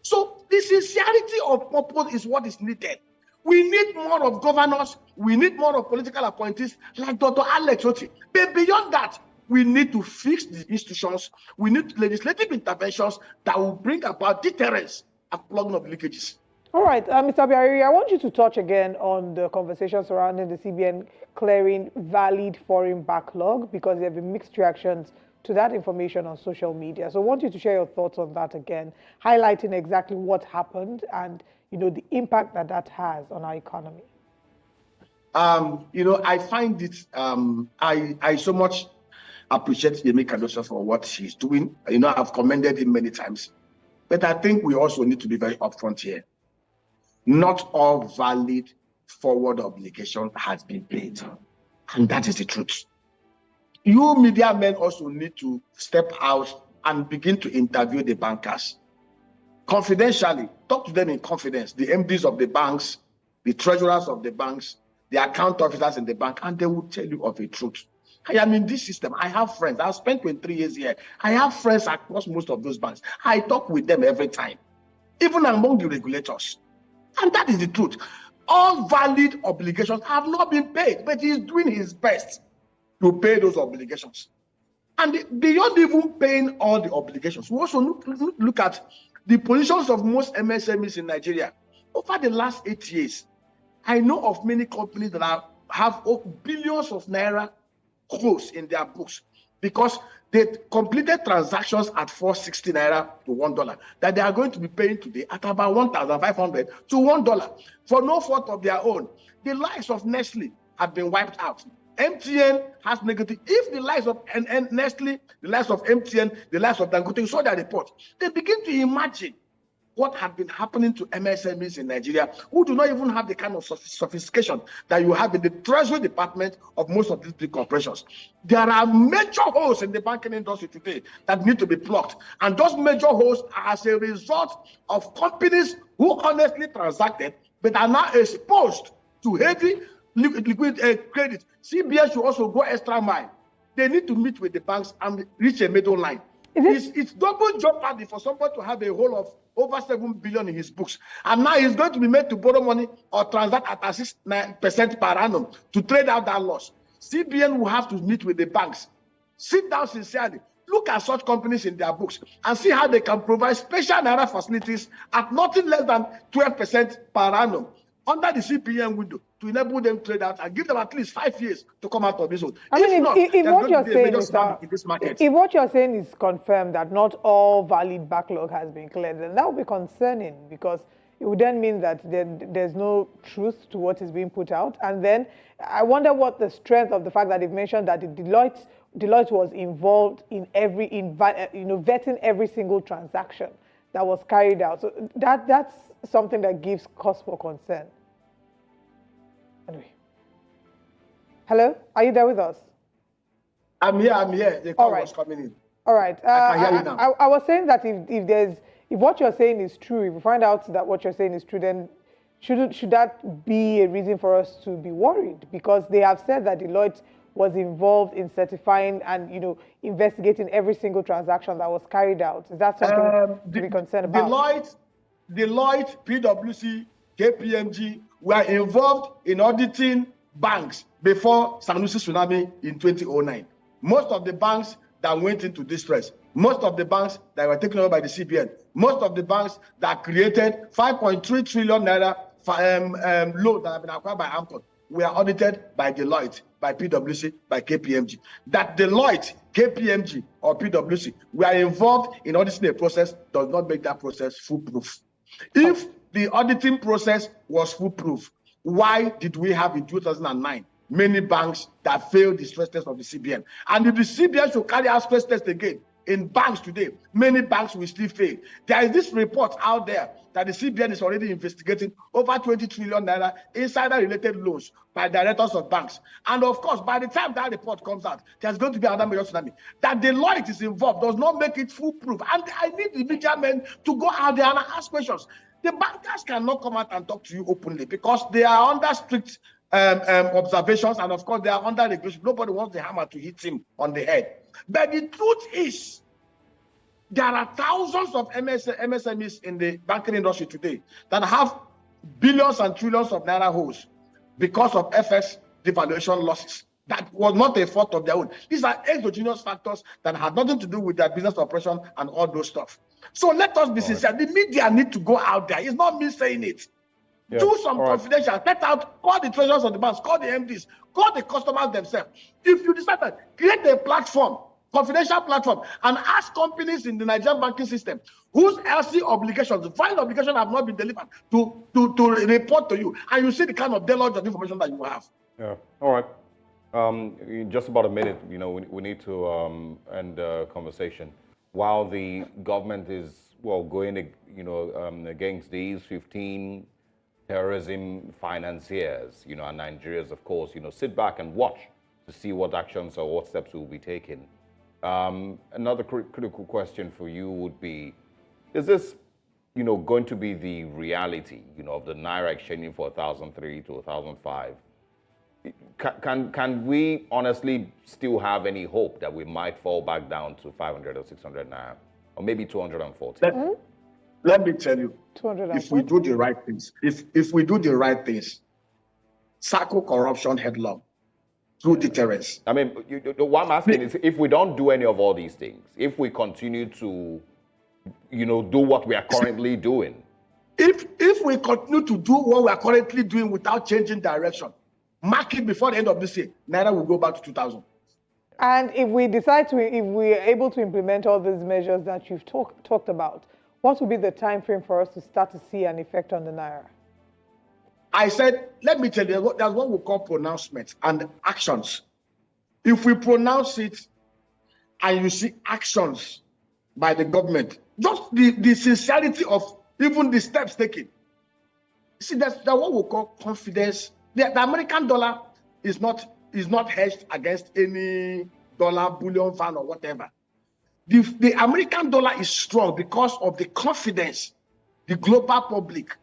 So the sincerity of purpose is what is needed. We need more of governors. We need more of political appointees like Dr. Alex Oti. But beyond that, we need to fix the institutions. We need legislative interventions that will bring about deterrence and plugging of leakages. All right, Mr. Biariri, I want you to touch again on the conversation surrounding the CBN clearing valid foreign backlog, because there have been mixed reactions to that information on social media. So I want you to share your thoughts on that again, highlighting exactly what happened and, you know, the impact that that has on our economy. You know, I find it, I so much appreciate Yemi Cardoso for what he's doing. You know, I've commended him many times, but I think we also need to be very upfront here. Not all valid forward obligation has been paid. And that is the truth. You media men also need to step out and begin to interview the bankers. Confidentially, talk to them in confidence, the MDs of the banks, the treasurers of the banks, the account officers in the bank, and they will tell you of the truth. I am in this system. I have friends. I've spent 23 years here. I have friends across most of those banks. I talk with them every time, even among the regulators. And that is the truth. All valid obligations have not been paid, but he's doing his best to pay those obligations. And beyond even paying all the obligations, we also look at the positions of most MSMEs in Nigeria. Over the last 8 years, I know of many companies that have billions of naira holes in their books because they completed transactions at 460 naira to $1 that they are going to be paying today at about 1,500 to $1 for no fault of their own. The likes of Nestle have been wiped out. MTN has negative. If the likes of Nestle, the likes of MTN, the likes of Dangote, you saw their report, they begin to imagine what had been happening to MSMEs in Nigeria who do not even have the kind of sophistication that you have in the treasury department of most of these big corporations. There are major holes in the banking industry today that need to be plugged. And those major holes are as a result of companies who honestly transacted but are now exposed to heavy liquid credit. CBN should also go extra mile. They need to meet with the banks and reach a middle line. It's double jeopardy for somebody to have a whole of over 7 billion in his books. And now he's going to be made to borrow money or transact at 6% per annum to trade out that loss. CBN will have to meet with the banks. Sit down sincerely. Look at such companies in their books and see how they can provide special naira facilities at nothing less than 12% per annum under the CPN window to enable them to trade out and give them at least 5 years to come out of this one. I mean, if what you're saying is if what you're saying is confirmed that not all valid backlog has been cleared, then that would be concerning, because it would then mean that there's no truth to what is being put out. And then I wonder what the strength of the fact that they've mentioned that Deloitte was involved in vetting every single transaction that was carried out. So that's something that gives cause for concern. Anyway. Hello, are you there with us? I'm here. The call was coming in. All right. I can hear you now. I was saying that if what you're saying is true, if we find out that what you're saying is true, then should that be a reason for us to be worried? Because they have said that Deloitte was involved in certifying and investigating every single transaction that was carried out. Is that something to be concerned about? Deloitte, PwC, KPMG were involved in auditing banks before Sanusi tsunami in 2009. Most of the banks that went into distress, most of the banks that were taken over by the CBN, most of the banks that created 5.3 trillion naira loans that have been acquired by AMCON were audited by Deloitte, by PwC, by KPMG. That Deloitte, KPMG, or PwC were involved in auditing a process does not make that process foolproof. If the auditing process was foolproof, why did we have in 2009 many banks that failed the stress test of the CBN? And if the CBN should carry out stress test again in banks today, many banks will still fail. There is this report out there that the CBN is already investigating over 20 trillion naira insider-related loans by directors of banks. And of course, by the time that report comes out, there's going to be another major tsunami. That Deloitte is involved does not make it foolproof. And I need the media men to go out there and ask questions. The bankers cannot come out and talk to you openly because they are under strict observations, and of course they are under regulation. Nobody wants the hammer to hit him on the head. But the truth is, there are thousands of MSMEs in the banking industry today that have billions and trillions of naira holes because of FX devaluation losses. That was not a fault of their own. These are exogenous factors that had nothing to do with their business operation and all those stuff. So let us be sincere. The media need to go out there. It's not me saying it. Yeah. Do some confidential. Let out, call the treasurers of the banks, call the MDs, call the customers themselves. If you decide that, create a platform, confidential platform, and ask companies in the Nigerian banking system whose LC obligations, the final obligations have not been delivered to report to you. And you see the kind of deluge of information that you have. Yeah. All right. In just about a minute, we need to end the conversation. While the government is going, against these 15 terrorism financiers, and Nigerians, of course, sit back and watch to see what actions or what steps will be taken. Another critical question for you would be: is this, going to be the reality, of the naira exchanging for 1,003 to 1,005? Can we honestly still have any hope that we might fall back down to 500 or 600 naira, or maybe 240? Let me tell you, if we do the right things, if we do the right things, tackle corruption headlong through deterrence. I mean, what I'm asking is, if we don't do any of all these things, if we continue to, do what we are currently doing. If we continue to do what we are currently doing without changing direction, mark it before the end of this year, naira will go back to 2,000. And if we decide to, if we are able to implement all these measures that you've talked about, what will be the time frame for us to start to see an effect on the naira? I said, let me tell you, there's what we call pronouncements and actions. If we pronounce it and you see actions by the government, just the sincerity of even the steps taken. See, that's what we call confidence. The American dollar is not hedged against any dollar, bullion fund or whatever. The American dollar is strong because of the confidence the global public,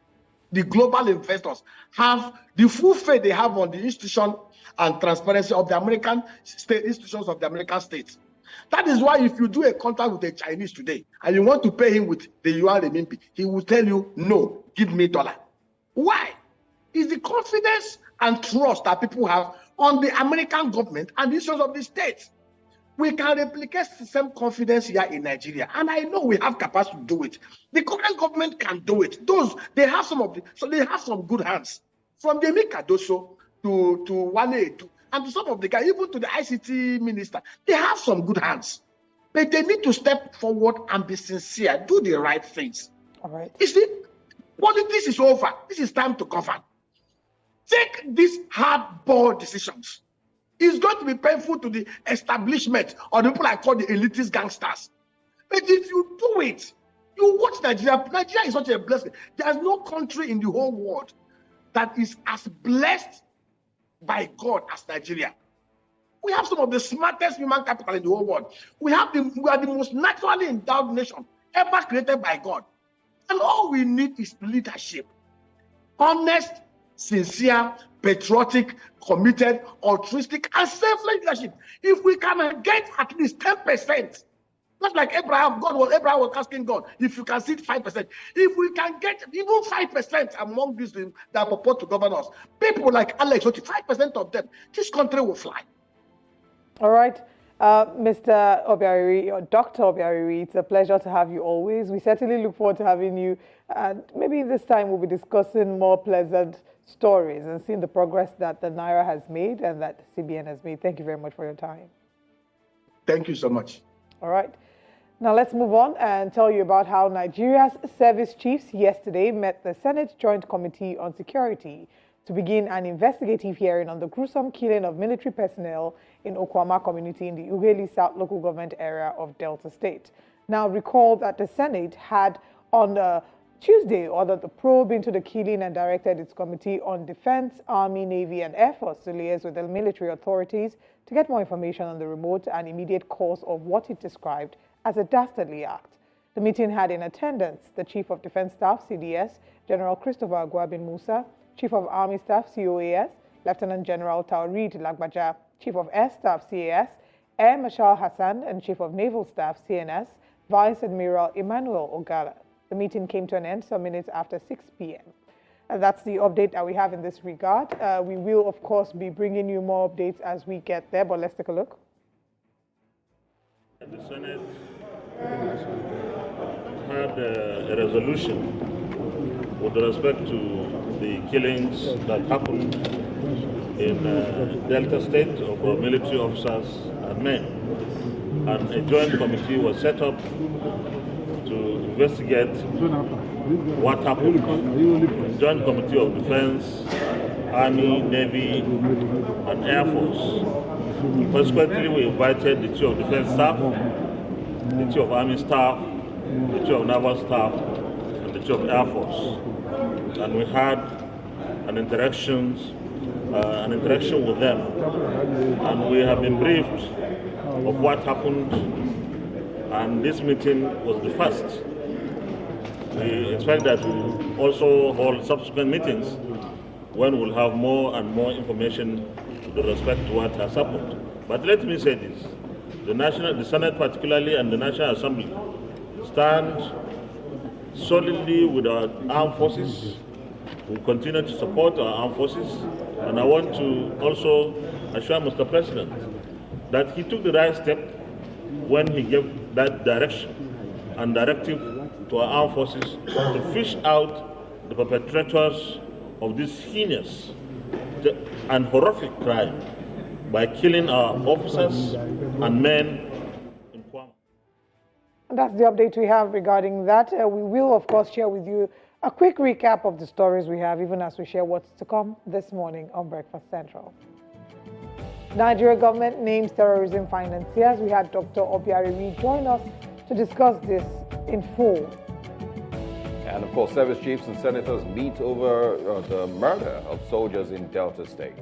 the global investors have, the full faith they have on the institution and transparency of the American state institutions of the American states. That is why if you do a contract with a Chinese today and you want to pay him with the yuan renminbi, he will tell you, no, give me dollar. Why? It's the confidence and trust that people have on the American government and the issues of the states. We can replicate the same confidence here in Nigeria, and I know we have capacity to do it. The current government can do it. They have some good hands, from the Emeka to Wale and to some of the guys, even to the ICT minister. They have some good hands, but they need to step forward and be sincere, do the right things. All right. You see, Politics is over. This is time to govern. Take these hardball decisions. It's going to be painful to the establishment or the people I call the elitist gangsters. But if you do it, you watch Nigeria. Nigeria is such a blessing. There's no country in the whole world that is as blessed by God as Nigeria. We have some of the smartest human capital in the whole world. We are the most naturally endowed nation ever created by God. And all we need is leadership. Honest, sincere, patriotic, committed, altruistic, and selfless leadership. If we can get at least 10%, not like Abraham, Abraham was asking God, if you can see 5%, if we can get even 5% among these that purport to govern us, people like Alex, 5% of them, this country will fly. All right. Mr. Obiariri, or Dr. Obiariri, it's a pleasure to have you always. We certainly look forward to having you. And maybe this time we'll be discussing more pleasant stories and seeing the progress that the Naira has made and that CBN has made. Thank you very much for your time. Thank you so much. All right. Now let's move on and tell you about how Nigeria's service chiefs yesterday met the Senate Joint Committee on Security to begin an investigative hearing on the gruesome killing of military personnel in Okwama community in the Ughelli South local government area of Delta State. Now recall that the Senate had on Tuesday ordered the probe into the killing and directed its Committee on Defense, Army, Navy and Air Force to liaise with the military authorities to get more information on the remote and immediate cause of what it described as a dastardly act. The meeting had in attendance the Chief of Defense Staff, CDS, General Christopher Agwabin Musa, Chief of Army Staff, COAS, Lieutenant General Taurid Lagbaja, Chief of Air Staff, CAS, Air Marshal Hassan, and Chief of Naval Staff, CNS, Vice Admiral Emmanuel Ogala. The meeting came to an end some minutes after 6 p.m. And that's the update that we have in this regard. We will, of course, be bringing you more updates as we get there, but let's take a look. The Senate had a resolution with respect to the killings that happened in Delta State of our military officers and men. And a joint committee was set up to investigate what happened. Joint Committee of Defense, Army, Navy, and Air Force. Consequently, we invited the Chief of Defense Staff, the Chief of Army Staff, the Chief of Naval Staff, and the Chief of Air Force. And we had an interaction with them. And we have been briefed of what happened, and this meeting was the first. We expect that we'll also hold subsequent meetings when we'll have more and more information with respect to what has happened. But let me say this, the Senate particularly and the National Assembly stand solidly with our armed forces. We continue to support our armed forces, and I want to also assure Mr. President that he took the right step when he gave that direction and directive to our armed forces to fish out the perpetrators of this heinous and horrific crime by killing our officers and men in Kwama. That's the update we have regarding that. We will, of course, share with you a quick recap of the stories we have, even as we share what's to come this morning on Breakfast Central. Nigeria government names terrorism financiers. We had Dr. Obiariri join us to discuss this in full. And of course, service chiefs and senators meet over the murder of soldiers in Delta State.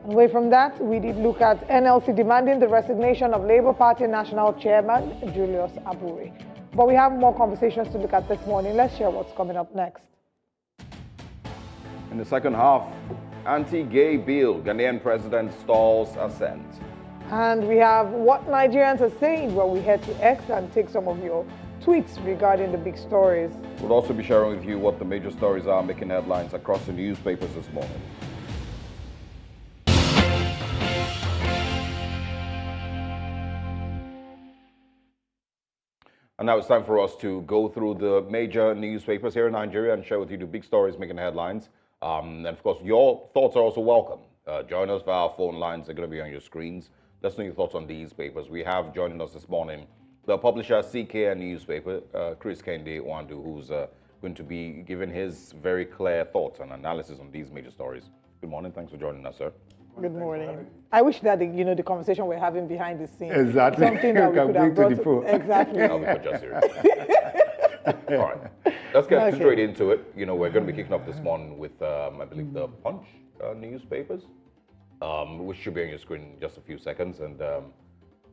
Away from that, we did look at NLC demanding the resignation of Labour Party National Chairman Julius Abure. But we have more conversations to look at this morning. Let's share what's coming up next. In the second half, anti-gay bill, Ghanaian president stalls assent. And we have what Nigerians are saying when we head to X and take some of your tweets regarding the big stories. We'll also be sharing with you what the major stories are making headlines across the newspapers this morning. And now it's time for us to go through the major newspapers here in Nigeria and share with you the big stories making headlines. And of course, your thoughts are also welcome. Join us via our phone lines. They're going to be on your screens. Let's know your thoughts on these papers. We have joining us this morning the publisher CKN newspaper, Chris Kende Wandu, who's going to be giving his very clear thoughts and analysis on these major stories. Good morning. Thanks for joining us, sir. Good morning. I wish that the conversation we're having behind the scenes, exactly, something that we could have brought to the phone. Exactly. I'll be for just serious. All right, let's get straight into it. We're going to be kicking off this morning with, I believe, the Punch newspapers, which should be on your screen in just a few seconds. And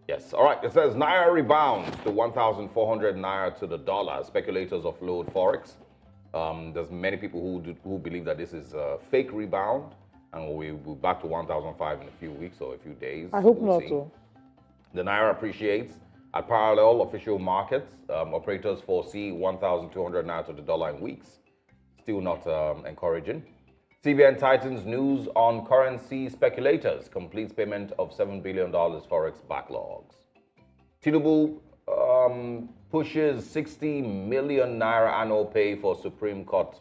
yes, all right. It says naira rebounds to 1,400 naira to the dollar. Speculators offload forex. There's many people who believe that this is a fake rebound, and we'll be back to 1,005 in a few weeks or a few days. I hope not. Too. The naira appreciates at parallel official markets. Operators foresee 1,200 naira to the dollar in weeks. Still not encouraging. CBN tightens news on currency speculators. Completes payment of $7 billion forex backlogs. Tinubu pushes 60 million naira annual pay for Supreme Court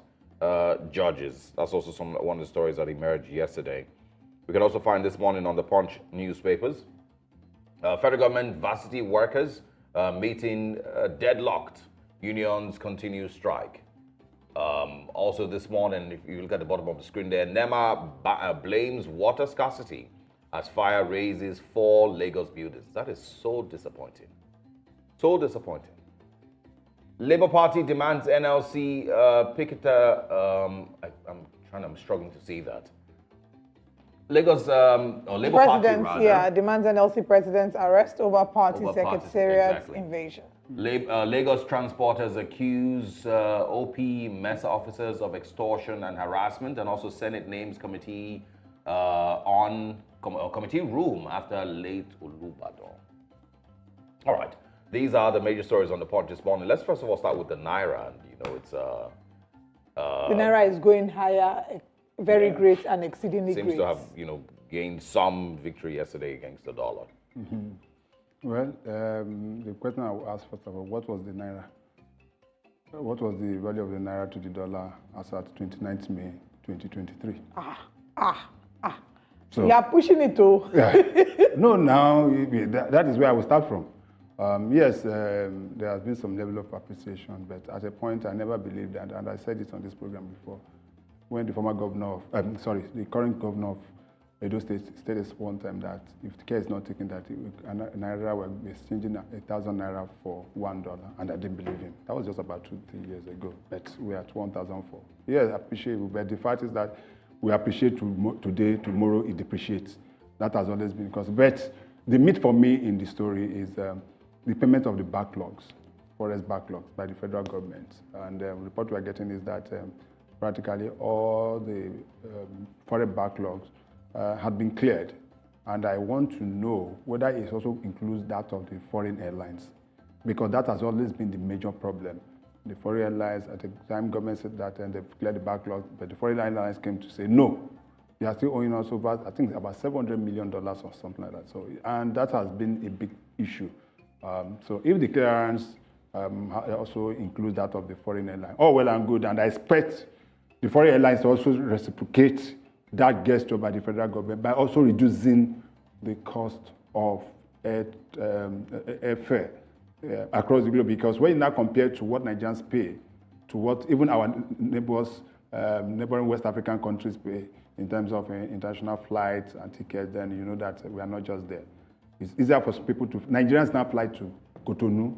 judges. That's also one of the stories that emerged yesterday. We can also find this morning on the Punch newspapers. Federal government varsity workers meeting deadlocked. Unions continue strike. Also this morning, if you look at the bottom of the screen there, NEMA blames water scarcity as fire raises 4 Lagos buildings. That is so disappointing. So disappointing. Labour Party demands NLC picketer. I'm struggling to see that. Lagos or Labour Party rather, demands NLC president's arrest over party secretariat invasion. Lagos transporters accuse OP MESA officers of extortion and harassment, and also Senate names committee committee room after late Olubadan. All right, these are the major stories on the Punch this morning. Let's first of all start with the naira, and it's the naira is going higher, very great and exceedingly great. Seems to have gained some victory yesterday against the dollar. Mm-hmm. Well, the question I will ask first of all, what was the naira? What was the value of the naira to the dollar as at 29th May 2023? So you are pushing it too. No, now that is where I will start from. Yes, there has been some level of appreciation, but at a point I never believed that, and I said it on this program before, when the former governor the current governor of Edo State stated one time that if the care is not taken, that naira will be exchanging 1,000 naira for $1, and I didn't believe him. That was just about 2-3 years ago, but we're at 1,004. Yes, appreciable, but the fact is that we appreciate today, tomorrow it depreciates. That has always been because. But the meat for me in the story is the payment of the backlogs, forest backlogs by the federal government. And the report we are getting is that practically all the forest backlogs had been cleared. And I want to know whether it also includes that of the foreign airlines, because that has always been the major problem. The foreign airlines, at the time, government said that and they've cleared the backlog, but the foreign airlines came to say, no, they are still owing us over, I think, about $700 million or something like that. So, and that has been a big issue. So if the clearance also includes that of the foreign airline, oh, well and good, and I expect the foreign airlines to also reciprocate that gesture by the federal government by also reducing the cost of airfare across the globe, because when you now compare to what Nigerians pay to what even our neighboring West African countries pay in terms of international flights and tickets, then you know that we are not just there. It's easier for people Nigerians now fly to Cotonou,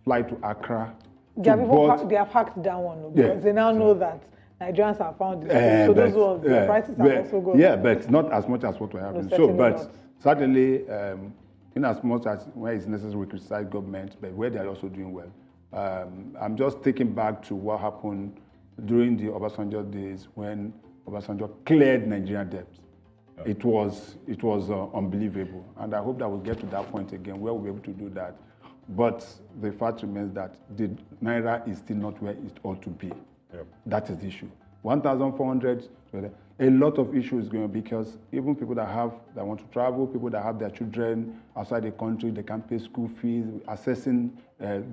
fly to Accra. They have hacked down one because they now know that Nigerians have found this. So those ones, the prices are also going. Yeah, but not as much as what we have. Certainly, in as much as where it's necessary, we criticize government, but where they are also doing well. I'm just taking back to what happened during the Obasanjo days when Obasanjo cleared Nigerian debt. Yeah. It was unbelievable, and I hope that we'll get to that point again where we'll be able to do that. But the fact remains that the naira is still not where it ought to be. Yep. That is the issue. 1,400. A lot of issues going on because even people that want to travel, people that have their children outside the country, they can't pay school fees. Assessing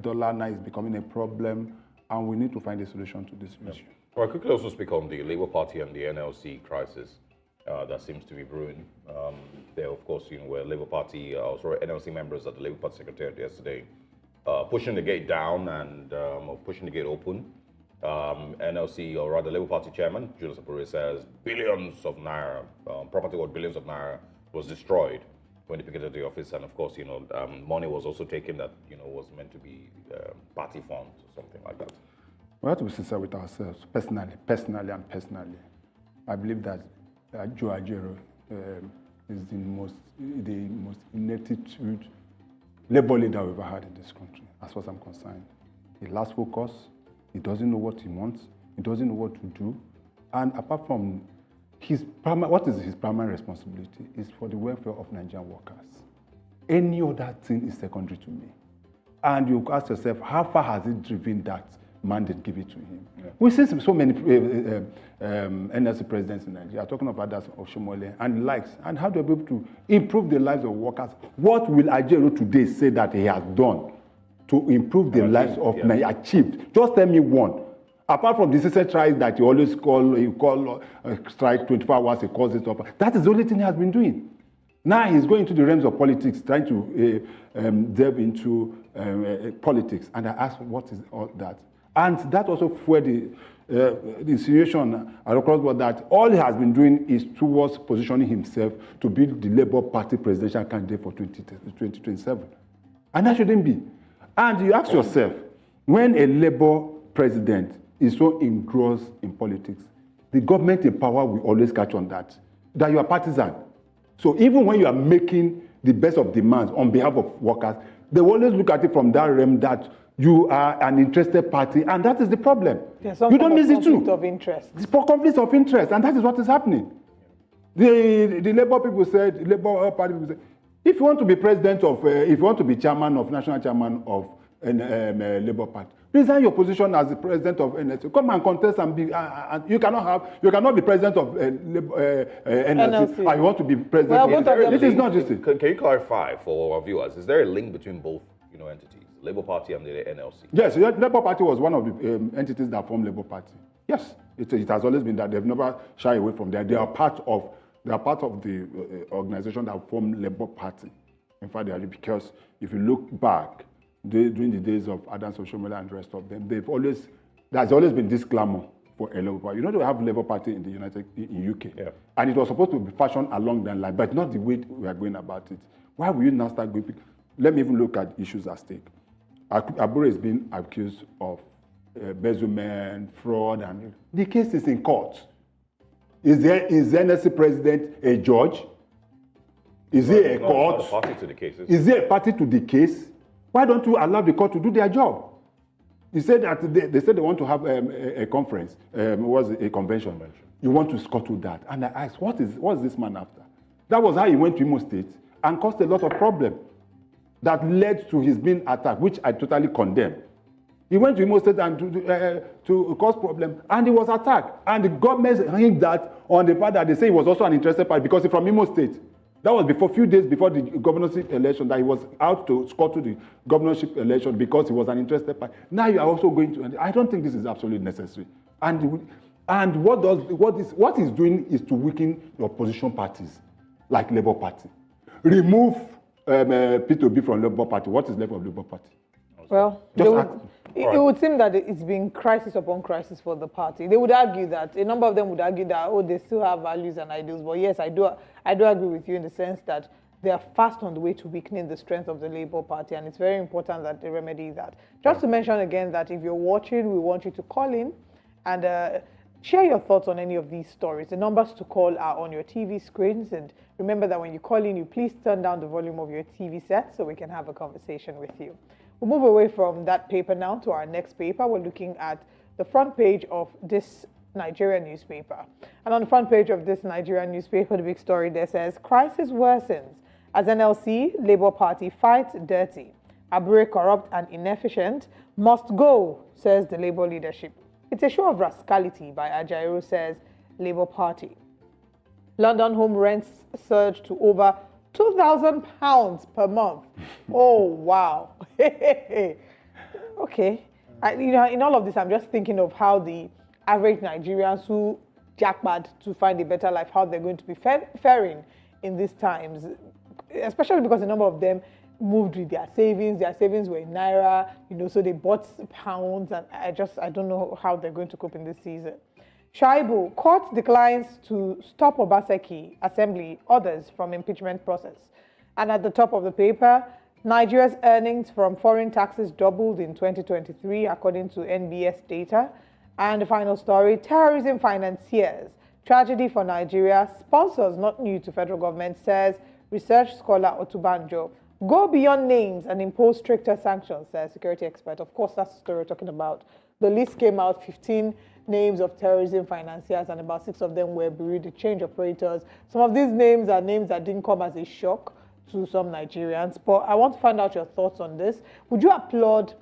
dollar now is becoming a problem, and we need to find a solution to this issue. Well, I quickly also speak on the Labour Party and the NLC crisis that seems to be brewing. There, of course, were Labour Party, NLC members at the Labour Party Secretariat yesterday, pushing the gate down and pushing the gate open. NLC, or rather Labour Party chairman, Julius Abure, says billions of naira, property worth billions of naira was destroyed when they picketed the office. And of course, money was also taken that, was meant to be party funds or something like that. We have to be sincere with ourselves, personally. I believe that Joe Ajero is the most ineptitude labor leader we've ever had in this country, as far as I'm concerned. He lacks focus. He doesn't know what he wants. He doesn't know what to do. And apart from what is his primary responsibility is for the welfare of Nigerian workers. Any other thing is secondary to me. And you ask yourself, how far has he driven that mandate give it to him? Yeah. We see so many NLC presidents in Nigeria talking about that Oshomole and likes, and how to be able to improve the lives of workers. What will Ajero today say that he has done to improve the lives of Nigeria, achieved? Just tell me one. Apart from the CC strike that you always call strike 24 hours, he calls it off. That is the only thing he has been doing. Now he's going into the realms of politics, trying to delve into politics. And I asked, what is all that? And that also fueled the insinuation across board that all he has been doing is towards positioning himself to be the Labour Party presidential candidate for 2027. And that shouldn't be. And you ask yourself, when a Labour president is so engrossed in politics, the government in power will always catch on that you are partisan. So even when you are making the best of demands on behalf of workers, they will always look at it from that realm that you are an interested party, and that is the problem. You don't miss it too. Conflict of interest. It's for conflict of interest, and that is what is happening. The Labour people said, the Labour Party people said, if you want to be president of, if you want to be national chairman of Labour Party, resign your position as the president of NLC. Come and contest and be. And you cannot be president of NLC. And you want to be president. Well, this is not just it. Can you clarify for our viewers? Is there a link between both, entities, Labour Party and the NLC? Yes, Labour Party was one of the entities that formed Labour Party. Yes, it has always been that. They've never shied away from that. They are part of the organization that formed Labour Party. In fact, they are, because if you look back, during the days of Adams Oshomole and the rest of them, there's always been this clamor for a Labour Party. They have Labour Party in the UK. Yeah. And it was supposed to be fashioned along that line, but not the way we are going about it. Why will you now start going? Let me even look at issues at stake. Abure is being accused of embezzlement, fraud, and the case is in court. Is the NLC president a judge? Is he a court? Not a party to the case. Is he a party to the case? Why don't you allow the court to do their job? He said that they said they want to have a conference, a convention. You want to scuttle that. And I asked, what is this man after? That was how he went to Imo State and caused a lot of problem that led to his being attacked, which I totally condemn. He went to Imo State and to cause problem, and he was attacked. And the government hinged that on the fact that they say he was also an interested party because he's from Imo State. That was a few days before the governorship election, that he was out to scuttle the governorship election because he was an interested party. Now you are also going to. I don't think this is absolutely necessary. And what he's doing is to weaken the opposition parties, like Labour Party. Remove P2B from Labour Party. What is left of Labour Party? Well, it would seem that it's been crisis upon crisis for the party. They would argue that, a number of them would argue that, they still have values and ideals. But yes, I do agree with you in the sense that they are fast on the way to weakening the strength of the Labour Party, and it's very important that they remedy that. Just to mention again that if you're watching, we want you to call in and share your thoughts on any of these stories. The numbers to call are on your TV screens, and remember that when you call in, you please turn down the volume of your TV set so we can have a conversation with you. We'll move away from that paper now to our next paper. We're looking at the front page of this Nigerian newspaper. And on the front page of this Nigerian newspaper, the big story there says, crisis worsens as NLC, Labour Party fights dirty. Abure corrupt and inefficient must go, says the Labour leadership. It's a show of rascality by Ajaero, says Labour Party. London home rents surge to over £2,000 per month. Oh, wow. Okay. In all of this, I'm just thinking of how the average Nigerians who jackpot to find a better life, how they're going to be faring in these times, especially because a number of them, moved with their savings. Their savings were in naira, so they bought pounds, and I don't know how they're going to cope in this season. Shaibu, court declines to stop Obaseki Assembly orders from impeachment process. And at the top of the paper, Nigeria's earnings from foreign taxes doubled in 2023, according to NBS data. And the final story, terrorism financiers, tragedy for Nigeria, sponsors not new to federal government, says research scholar Otubanjo. Go beyond names and impose stricter sanctions, says security expert. Of course, that's the story we're talking about. The list came out, 15 names of terrorism financiers, and about 6 of them were Bureau de change operators. Some of these names are names that didn't come as a shock to some Nigerians, but I want to find out your thoughts on this. Would you applaud,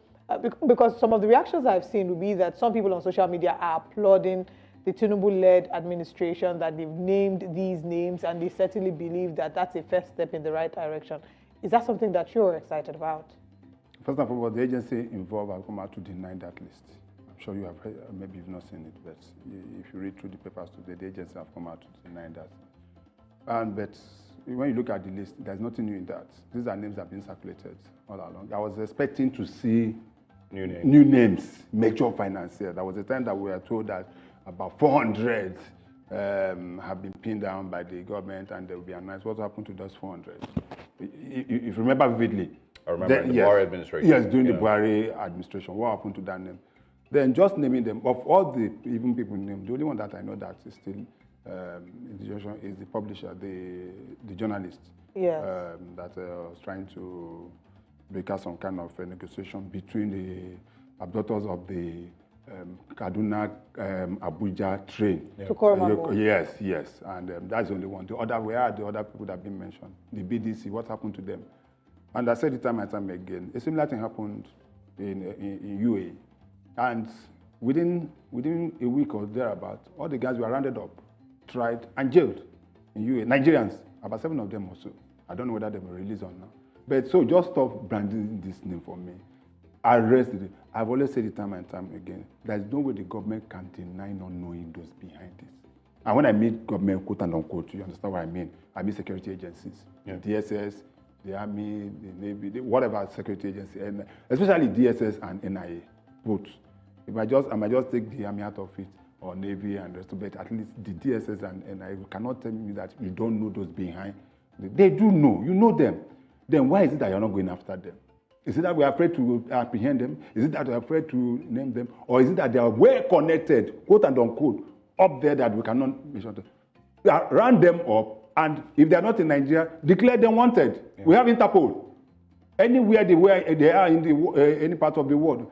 because some of the reactions I've seen would be that some people on social media are applauding the Tinubu-led administration, that they've named these names, and they certainly believe that that's a first step in the right direction. Is that something that you're excited about? First and foremost, the agency involved have come out to deny that list. I'm sure you have heard, maybe you've not seen it, but if you read through the papers today, the agency have come out to deny that. But when you look at the list, there's nothing new in that. These are names that have been circulated all along. I was expecting to see new names, major financiers. There was a time that we were told that about 400 have been pinned down by the government, and they will be announced. What happened to those 400? If you remember vividly. I remember the Buhari administration. Yes, during the Buhari administration. What happened to that name? Then just naming them, of all the even people named, the only one that I know that is still in the situation is the publisher, the journalist. Yes. That was trying to break out some kind of negotiation between the abductors of the Kaduna Abuja train. Yeah. Yes, and that's the only one. Where are the other people that have been mentioned? The BDC, what happened to them? And I said it time and time again, a similar thing happened in UAE. And within a week or thereabout, all the guys were rounded up, tried, and jailed in UAE. Nigerians, about 7 of them also. I don't know whether they were released or not. But so just stop branding this name for me. Arrest it. I've always said it time and time again. There's no way the government can deny not knowing those behind this. And when I mean government, quote and unquote, you understand what I mean? I mean security agencies, DSS, the Army, the Navy, whatever security agency, and especially DSS and NIA, both. I might just take the Army out of it, or Navy and the rest of it, at least the DSS and NIA, you cannot tell me that you don't know those behind. They do know, you know them. Then why is it that you're not going after them? Is it that we're afraid to apprehend them? Is it that we're afraid to name them? Or is it that they are well connected, quote and unquote, up there that we cannot be sure to round them up, and if they are not in Nigeria, declare them wanted. Yeah. We have Interpol. Anywhere they are in any part of the world.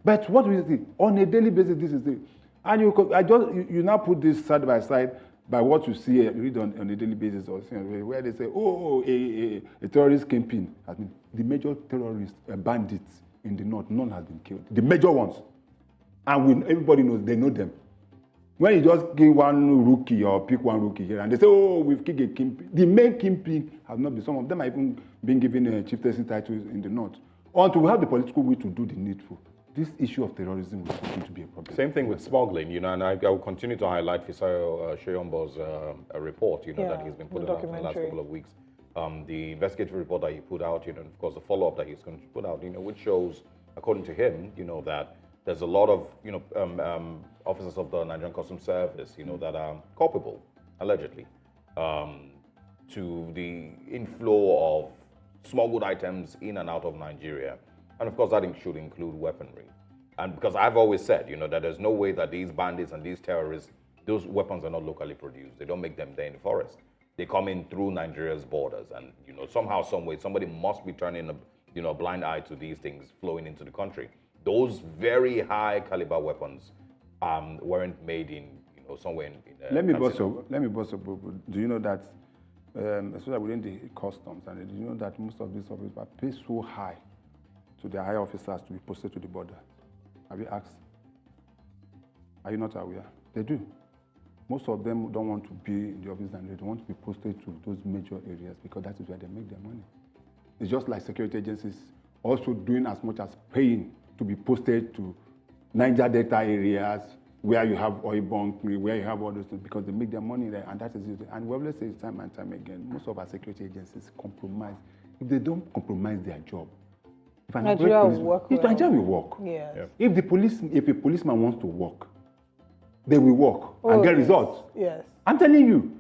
But what we see on a daily basis, this is it. And you now put this side by side by what you see read on a daily basis, or where they say, a terrorist kingpin has been the major terrorists, bandits in the north. None has been killed. The major ones, and everybody knows, they know them. When you just give one rookie or pick one rookie here, and they say, we've killed a kingpin. The main kingpin has not been. Some of them have even been given chieftaincy titles in the north. Until we have the political will to do the needful, this issue of terrorism will continue to be a problem. Same thing with smuggling, and I will continue to highlight Fisayo Sheyombo's report, that he's been putting out in the last couple of weeks. The investigative report that he put out, and of course the follow-up that he's going to put out, which shows, according to him, that there's a lot of, officers of the Nigerian Customs Service, that are culpable, allegedly, to the inflow of smuggled items in and out of Nigeria. And of course, that should include weaponry. And because I've always said, that there's no way that these bandits and these terrorists, those weapons are not locally produced. They don't make them there in the forest. They come in through Nigeria's borders. And, somehow, some way, somebody must be turning a blind eye to these things flowing into the country. Those very high caliber weapons weren't made in, somewhere in Let me bust up. Do you know that, especially within the customs, and do you know that most of these officers are paid so high to their higher officers to be posted to the border? Have you asked? Are you not aware? They do. Most of them don't want to be in the office, and they don't want to be posted to those major areas because that is where they make their money. It's just like security agencies also doing as much as paying to be posted to Niger Delta areas where you have oil bunkering, where you have all those things, because they make their money there, and that is it. And we always say time and time again, most of our security agencies compromise if they don't compromise their job, Nigeria will work. Nigeria will work. Yes. Yeah. If a policeman wants to work, they will work and get results. Yes. I'm telling you,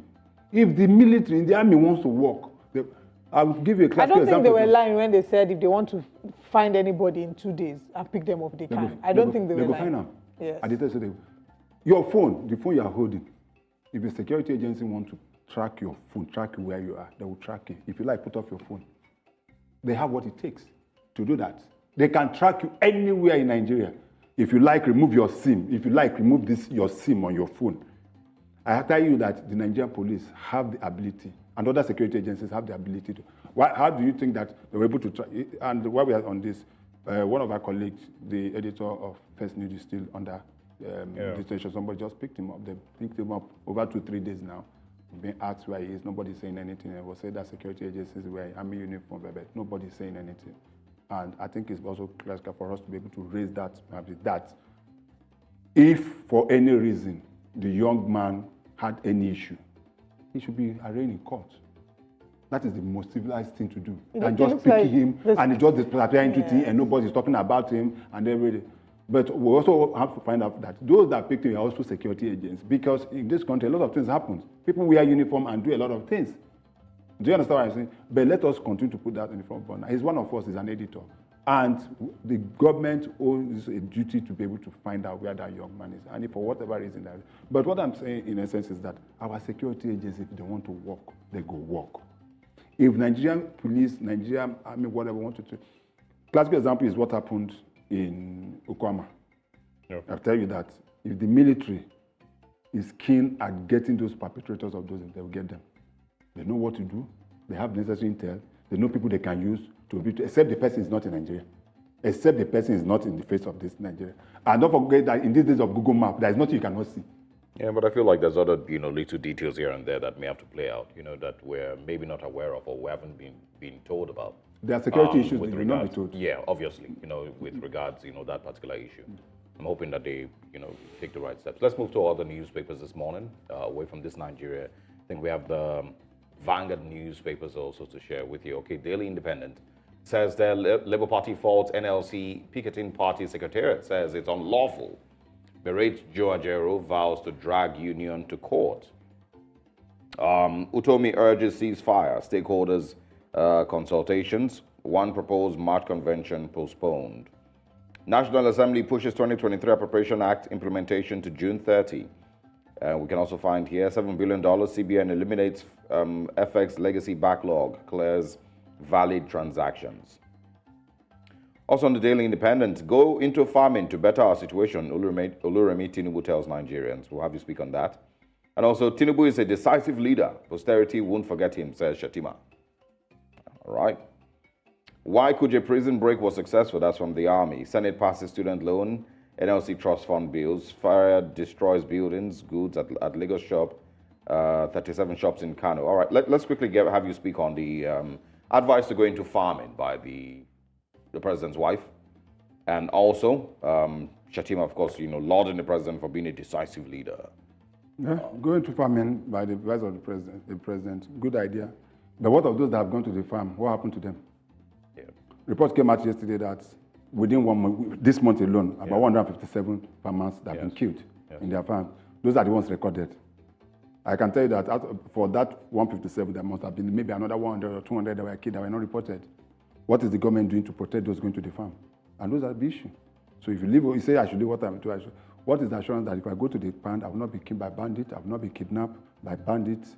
if the military, the army wants to work, I will give you a classical example. I don't think they were lying when they said if they want to find anybody in 2 days and pick them up, they can. I don't think they were lying. They go find them. Yes. And they say, your phone, the phone you are holding, if a security agency wants to track your phone, track where you are, they will track it. If you like, put off your phone. They have what it takes to do that. They can track you anywhere in Nigeria. If you like, remove your SIM. If you like, remove your SIM on your phone. I tell you that the Nigerian police have the ability, and other security agencies have the ability to. How do you think that they were able to try? And while we are on this, one of our colleagues, the editor of First News, is still under detention. Somebody just picked him up. They picked him up over 2-3 days now. Being asked where he is, nobody's saying anything. It was said that security agencies were army uniform, but nobody's saying anything. And I think it's also critical for us to be able to raise that, that if for any reason the young man had any issue, he should be arraigned in court. That is the most civilized thing to do. And just picking him and just disappearing to him and nobody's talking about him and everything. But we also have to find out that those that picked him are also security agents, because in this country a lot of things happen. People wear uniform and do a lot of things. Do you understand what I'm saying? But let us continue to put that in the front burner. He's one of us, he's an editor. And the government owes a duty to be able to find out where that young man is. And if for whatever reason that is. But what I'm saying in essence is that our security agencies, if they want to work, they go work. If Nigerian police, Nigerian army, whatever wanted to. Classical example is what happened in Okwama. Yep. I'll tell you that if the military is keen at getting those perpetrators of those, they will get them. They know what to do. They have the necessary intel. They know people they can use to be, except the person is not in Nigeria. Except the person is not in the face of this Nigeria. And don't forget that in these days of Google Maps, there is nothing you cannot see. Yeah, but I feel like there's other, little details here and there that may have to play out, that we're maybe not aware of or we haven't been told about. There are security issues that will not be told. Yeah, obviously, with regards, that particular issue. I'm hoping that they, take the right steps. Let's move to other newspapers this morning, away from this Nigeria. I think we have the Vanguard newspapers also to share with you. Okay, Daily Independent says the Labour Party faults NLC picketing party secretariat, says it's unlawful. Berates Joe Ajero, vows to drag union to court. Utomi urges ceasefire, stakeholders consultations, one proposed March convention postponed. National Assembly pushes 2023 Appropriation Act implementation to June 30. We can also find here $7 billion CBN eliminates FX legacy backlog, clears valid transactions. Also on the Daily Independent, go into farming to better our situation, Oluremi Tinubu tells Nigerians. We'll have you speak on that. And also, Tinubu is a decisive leader. Posterity won't forget him, says Shatima. All right. Why Kuje prison break was successful? That's from the Army. Senate passes student loan, NLC trust fund bills, fire destroys buildings, goods at Lagos shop, 37 shops in Kano. All right, let's quickly have you speak on the advice to go into farming by the president's wife. And also, Shatima, of course, lauding the president for being a decisive leader. Yeah, going to farming by the advice of the president, good idea. But what of those that have gone to the farm? What happened to them? Yeah. Reports came out yesterday that within 1 month, this month alone, about 157 farmers that have been killed in their farm. Those are the ones recorded. I can tell you that for that 157, there must have been maybe another 100 or 200 that were killed that were not reported. What is the government doing to protect those going to the farm? And those are the issue. So if you leave, you say I should do what I'm doing. What is the assurance that if I go to the farm, I will not be killed by bandits, I will not be kidnapped by bandits,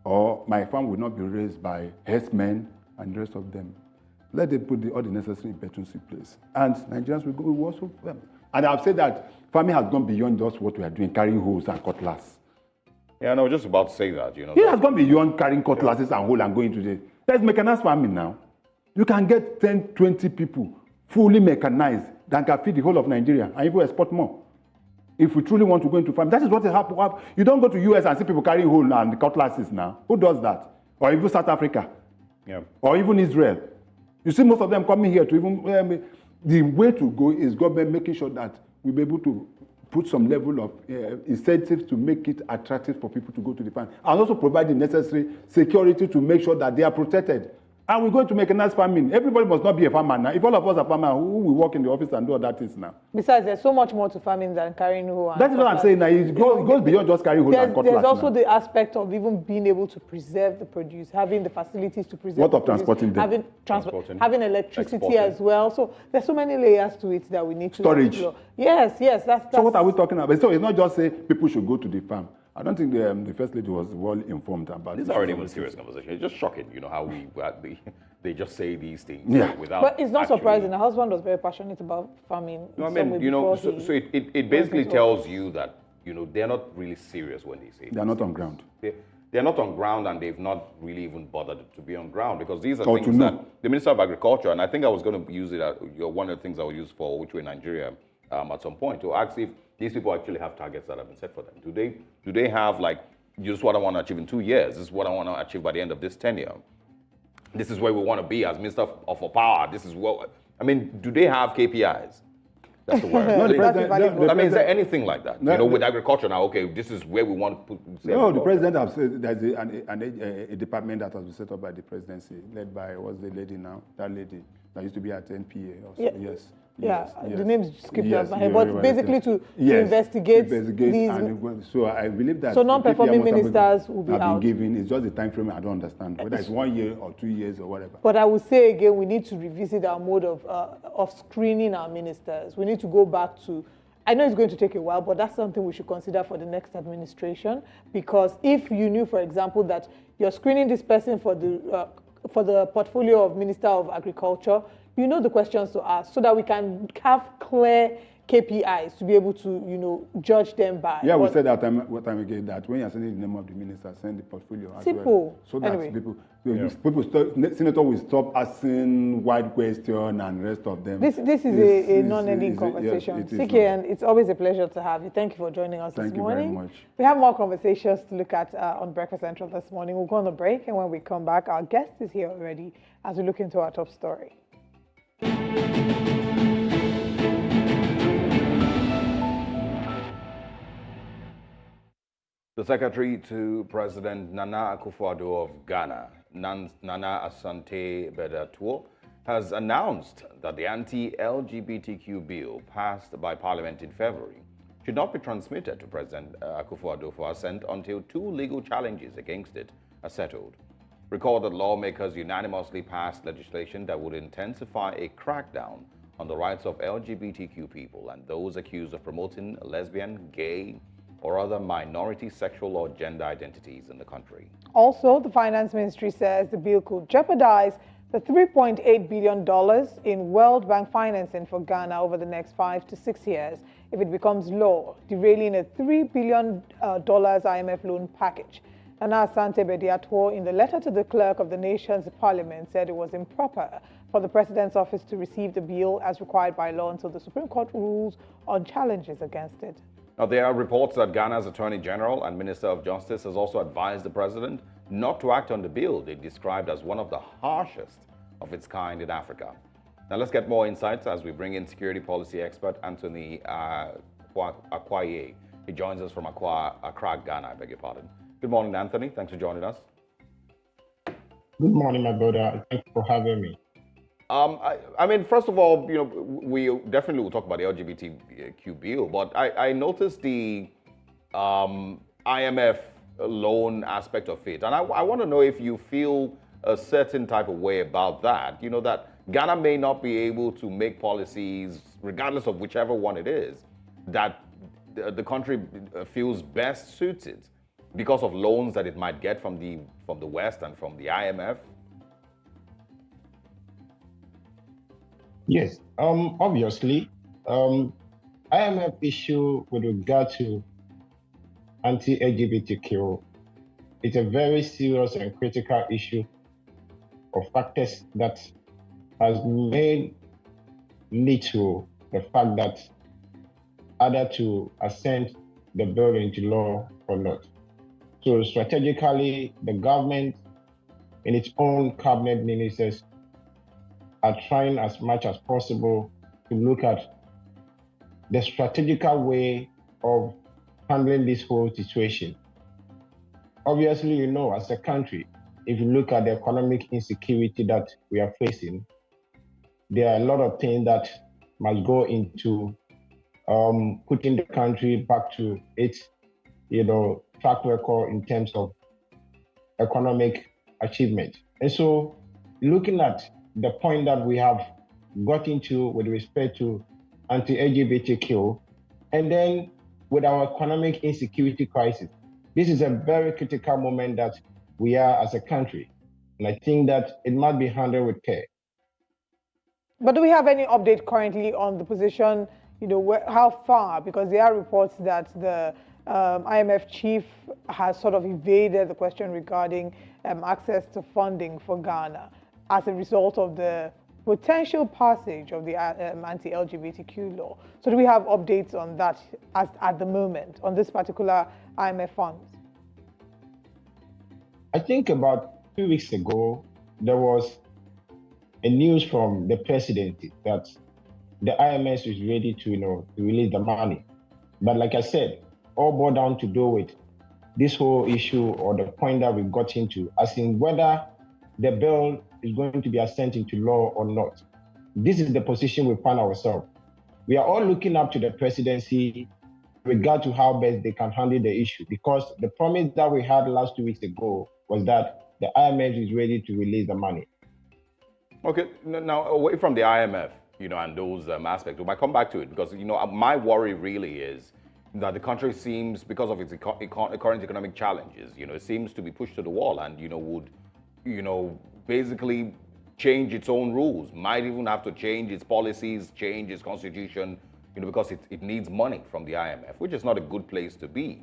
or my farm will not be raised by herdsmen and the rest of them? Let them put all the necessary impetus in place. And Nigerians will also. And I've said that farming has gone beyond just what we are doing, carrying hoes and cutlass. Yeah, I was just about to say that. It has gone beyond carrying cutlasses and hoe and going to the. There's mechanized farming now. You can get 10, 20 people fully mechanized that can feed the whole of Nigeria and even export more. If we truly want to go into farming, that is what happens. You don't go to US and see people carrying hoe and cutlasses now. Who does that? Or even South Africa. Yeah. Or even Israel. You see most of them coming here to even. The way to go is government making sure that we'll be able to put some level of incentives to make it attractive for people to go to the farm. And also provide the necessary security to make sure that they are protected. And we're going to mechanize farming. Everybody must not be a farmer now. If all of us are farmers, who will work in the office and do other things now? Besides, there's so much more to farming than carrying hoe. That is what I'm saying now. It goes beyond just carrying hoe and cutlass. There's also now. the aspect of even being able to preserve the produce, having the facilities to preserve What the of transporting them? having electricity as well. So there's so many layers to it that we need to storage. explore. Yes, that's. So what are we talking about? So it's not just say people should go to the farm. I don't think the First Lady was well informed about this. This is already a serious conversation. It's just shocking, how they just say these things without. But it's not surprising. The husband was very passionate about farming. No, I mean, so it basically tells you that they're not really serious when they say they're not on ground. They're not on ground, and they've not really even bothered to be on ground, because these are things that the Minister of Agriculture, and I think I was going to use it as one of the things I will use for Which Way Nigeria at some point, to ask if these people actually have targets that have been set for them. Do they have, like, this is what I want to achieve in 2 years, this is what I want to achieve by the end of this tenure, this is where we want to be as Minister of Power, this is what, I mean, do they have KPIs? That's the word. I mean, is there anything like that? With agriculture now, okay, this is where we want to put. The president has said there's a department that has been set up by the presidency, led by, what's the lady now? That lady that used to be at NPA also. Yes. Yes. The name's skipped out my head, but basically to investigate these. So I believe that. So non-performing ministers will be out. It's just the time frame I don't understand, whether it's 1 year or 2 years or whatever. But I would say again, we need to revisit our mode of screening our ministers. We need to go back to. I know it's going to take a while, but that's something we should consider for the next administration. Because if you knew, for example, that you're screening this person for the portfolio of Minister of Agriculture, you know the questions to ask, so that we can have clear KPIs to be able to, judge them by. Yeah, we said that time again, that when you're sending the name of the minister, send the portfolio as well. So that Senator will stop asking wide questions and rest of them. This is a non-ending conversation. CK, and it's always a pleasure to have you. Thank you for joining us this morning. Thank you very much. We have more conversations to look at on Breakfast Central this morning. We'll go on a break, and when we come back, our guest is here already as we look into our top story. The Secretary to President Nana Akufo-Addo of Ghana, Nana Asante Bedatuo, has announced that the anti-LGBTQ bill passed by Parliament in February should not be transmitted to President Akufo-Addo for assent until 2 legal challenges against it are settled. Recall that lawmakers unanimously passed legislation that would intensify a crackdown on the rights of LGBTQ people and those accused of promoting lesbian, gay, or other minority sexual or gender identities in the country. Also, the Finance Ministry says the bill could jeopardize the $3.8 billion in World Bank financing for Ghana over the next 5 to 6 years if it becomes law, derailing a $3 billion IMF loan package. Nana Asante Bedatuo, in the letter to the clerk of the nation's parliament, said it was improper for the president's office to receive the bill as required by law until the Supreme Court rules on challenges against it. Now, there are reports that Ghana's Attorney General and Minister of Justice has also advised the president not to act on the bill they described as one of the harshest of its kind in Africa. Now, let's get more insights as we bring in security policy expert Anthony Akwaye. He joins us from Accra, Ghana, I beg your pardon. Good morning, Anthony. Thanks for joining us. Good morning, my brother. Thank you for having me. I mean, first of all, we definitely will talk about the LGBTQ bill, but I noticed the IMF loan aspect of it. And I want to know if you feel a certain type of way about that, that Ghana may not be able to make policies, regardless of whichever one it is, that the country feels best suited because of loans that it might get from the West and from the IMF. Yes, obviously, IMF issue with regard to anti-LGBTQ, it's a very serious and critical issue of factors that has lead to the fact that either to assent the bill into law or not. So strategically, the government in its own cabinet ministers are trying as much as possible to look at the strategical way of handling this whole situation. Obviously, as a country, if you look at the economic insecurity that we are facing, there are a lot of things that must go into putting the country back to its, track record in terms of economic achievement. And so, looking at the point that we have got into with respect to anti-LGBTQ, and then with our economic insecurity crisis, this is a very critical moment that we are as a country. And I think that it must be handled with care. But do we have any update currently on the position, how far? Because there are reports that the IMF chief has sort of evaded the question regarding access to funding for Ghana as a result of the potential passage of the anti-LGBTQ law. So do we have updates on that at the moment, on this particular IMF funds? I think about 2 weeks ago, there was a news from the presidency that the IMF is ready to release the money. But like I said, all boiled down to do with this whole issue or the point that we got into, as in whether the bill is going to be assent into law or not. This is the position we find ourselves. We are all looking up to the presidency with regard to how best they can handle the issue, because the promise that we had last 2 weeks ago was that the IMF is ready to release the money. Okay, now away from the IMF, and those aspects, we might come back to it because, my worry really is that the country seems, because of its current economic challenges, it seems to be pushed to the wall and, would, basically change its own rules, might even have to change its policies, change its constitution, because it needs money from the IMF, which is not a good place to be.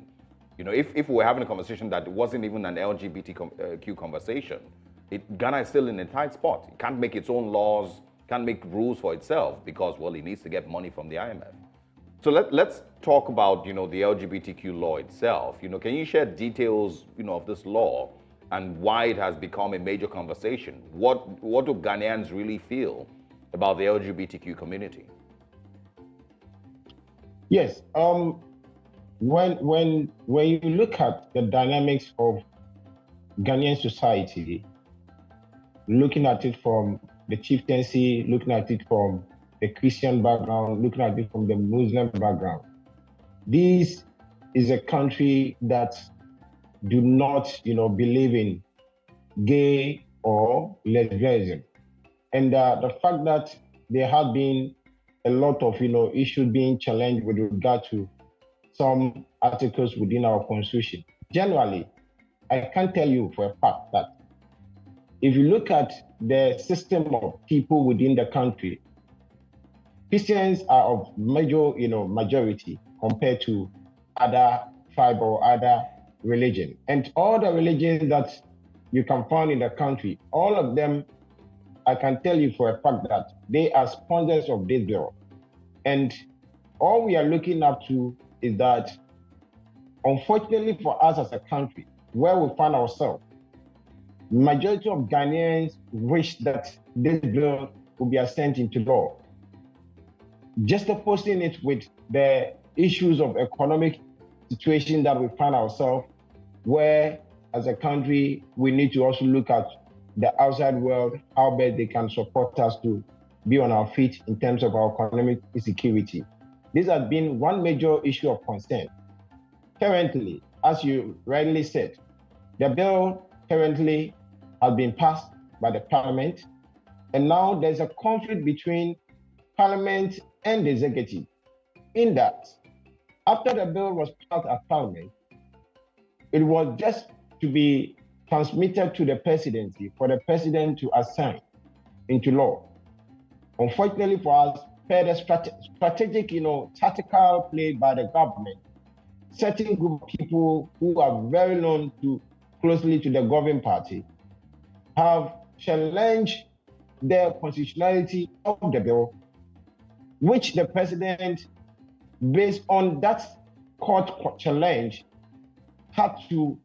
If we were having a conversation that wasn't even an LGBTQ conversation, Ghana is still in a tight spot. It can't make its own laws, can't make rules for itself because, well, it needs to get money from the IMF. So let's talk about, the LGBTQ law itself. Can you share details, of this law and why it has become a major conversation? What do Ghanaians really feel about the LGBTQ community? Yes. When you look at the dynamics of Ghanaian society, looking at it from the chieftaincy, looking at it from the Christian background, looking at it from the Muslim background, this is a country that do not, believe in gay or lesbianism. And the fact that there have been a lot of, issues being challenged with regard to some articles within our constitution. Generally, I can tell you for a fact that if you look at the system of people within the country, Christians are of majority compared to other tribe or other religion. And all the religions that you can find in the country, all of them, I can tell you for a fact that they are sponsors of this bill. And all we are looking up to is that, unfortunately for us as a country, where we find ourselves, majority of Ghanaians wish that this bill will be assent into law. Just opposing it with the issues of economic situation that we find ourselves, where as a country, we need to also look at the outside world, how best they can support us to be on our feet in terms of our economic insecurity. This has been one major issue of concern. Currently, as you rightly said, the bill currently has been passed by the parliament, and now there's a conflict between parliament and the executive, in that after the bill was passed at parliament, it was just to be transmitted to the presidency for the president to assign into law. Unfortunately for us, per the strategic, tactical play by the government, certain group of people who are very known closely to the governing party have challenged the constitutionality of the bill, which the president, based on that court challenge, had to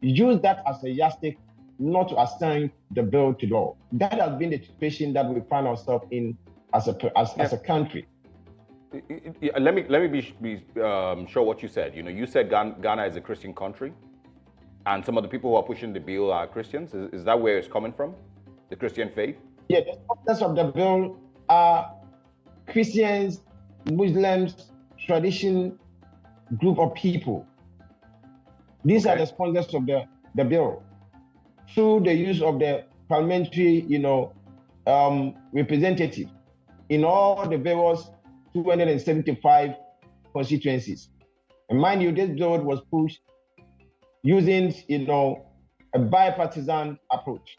use that as a yardstick not to assign the bill to law. That has been the situation that we find ourselves in as a country. Let me be sure what you said. You said Ghana is a Christian country. And some of the people who are pushing the bill are Christians. Is that where it's coming from? The Christian faith? Yeah, the supporters of the bill are Christians, Muslims, tradition group of people. These are the sponsors of the bill. Through the use of the parliamentary, representative in all the various 275 constituencies. And mind you, this bill was pushed using, a bipartisan approach.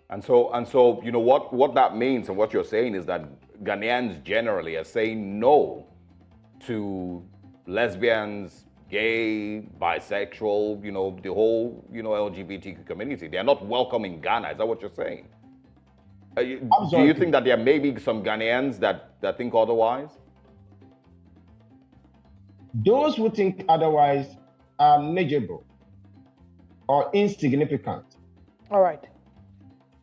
And so, what that means and what you're saying is that Ghanaians generally are saying no to lesbians, gay, bisexual, the whole, LGBTQ community. They are not welcome in Ghana. Is that what you're saying? Do you think that there may be some Ghanaians that think otherwise? Those who think otherwise are negligible or insignificant. All right.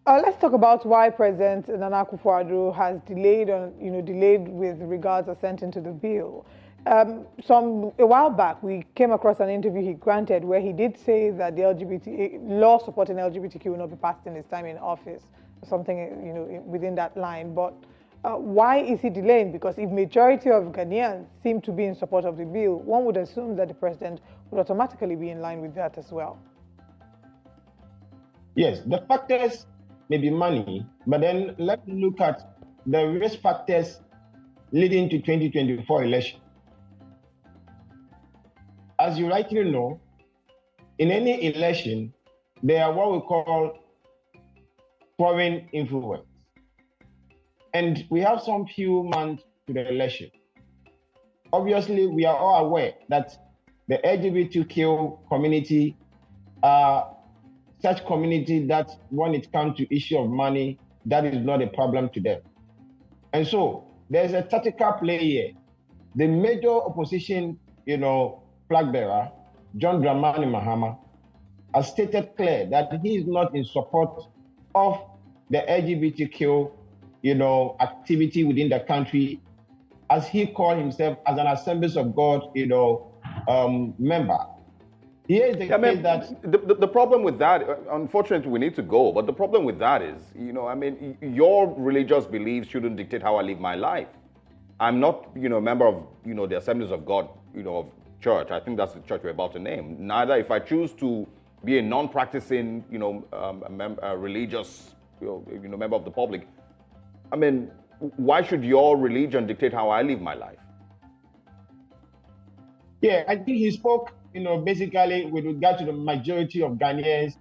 Let's talk about why President Nana Akufo-Addo has delayed with regards assenting to the bill. A while back, we came across an interview he granted where he did say that the law supporting LGBTQ will not be passed in his time in office, or something within that line. But why is he delaying? Because if majority of Ghanaians seem to be in support of the bill, one would assume that the president would automatically be in line with that as well. Yes, the factors may be money, but then let's look at the risk factors leading to 2024 election. As you rightly know, in any election, there are what we call foreign influence. And we have some few months to the election. Obviously, we are all aware that the LGBTQ community are such community that when it comes to issue of money, that is not a problem to them. And so there's a tactical play here. The major opposition, flag bearer, John Dramani Mahama, has stated clear that he is not in support of the LGBTQ, activity within the country, as he called himself as an Assemblies of God, member. Here is the case that the problem with that, unfortunately, we need to go. But the problem with that is, your religious beliefs shouldn't dictate how I live my life. I'm not, a member of, the Assemblies of God, of church. I think that's the church we're about to name. Neither, if I choose to be a non-practicing, religious, member of the public, why should your religion dictate how I live my life? Yeah, I think he spoke, basically with regard to the majority of Ghanaians,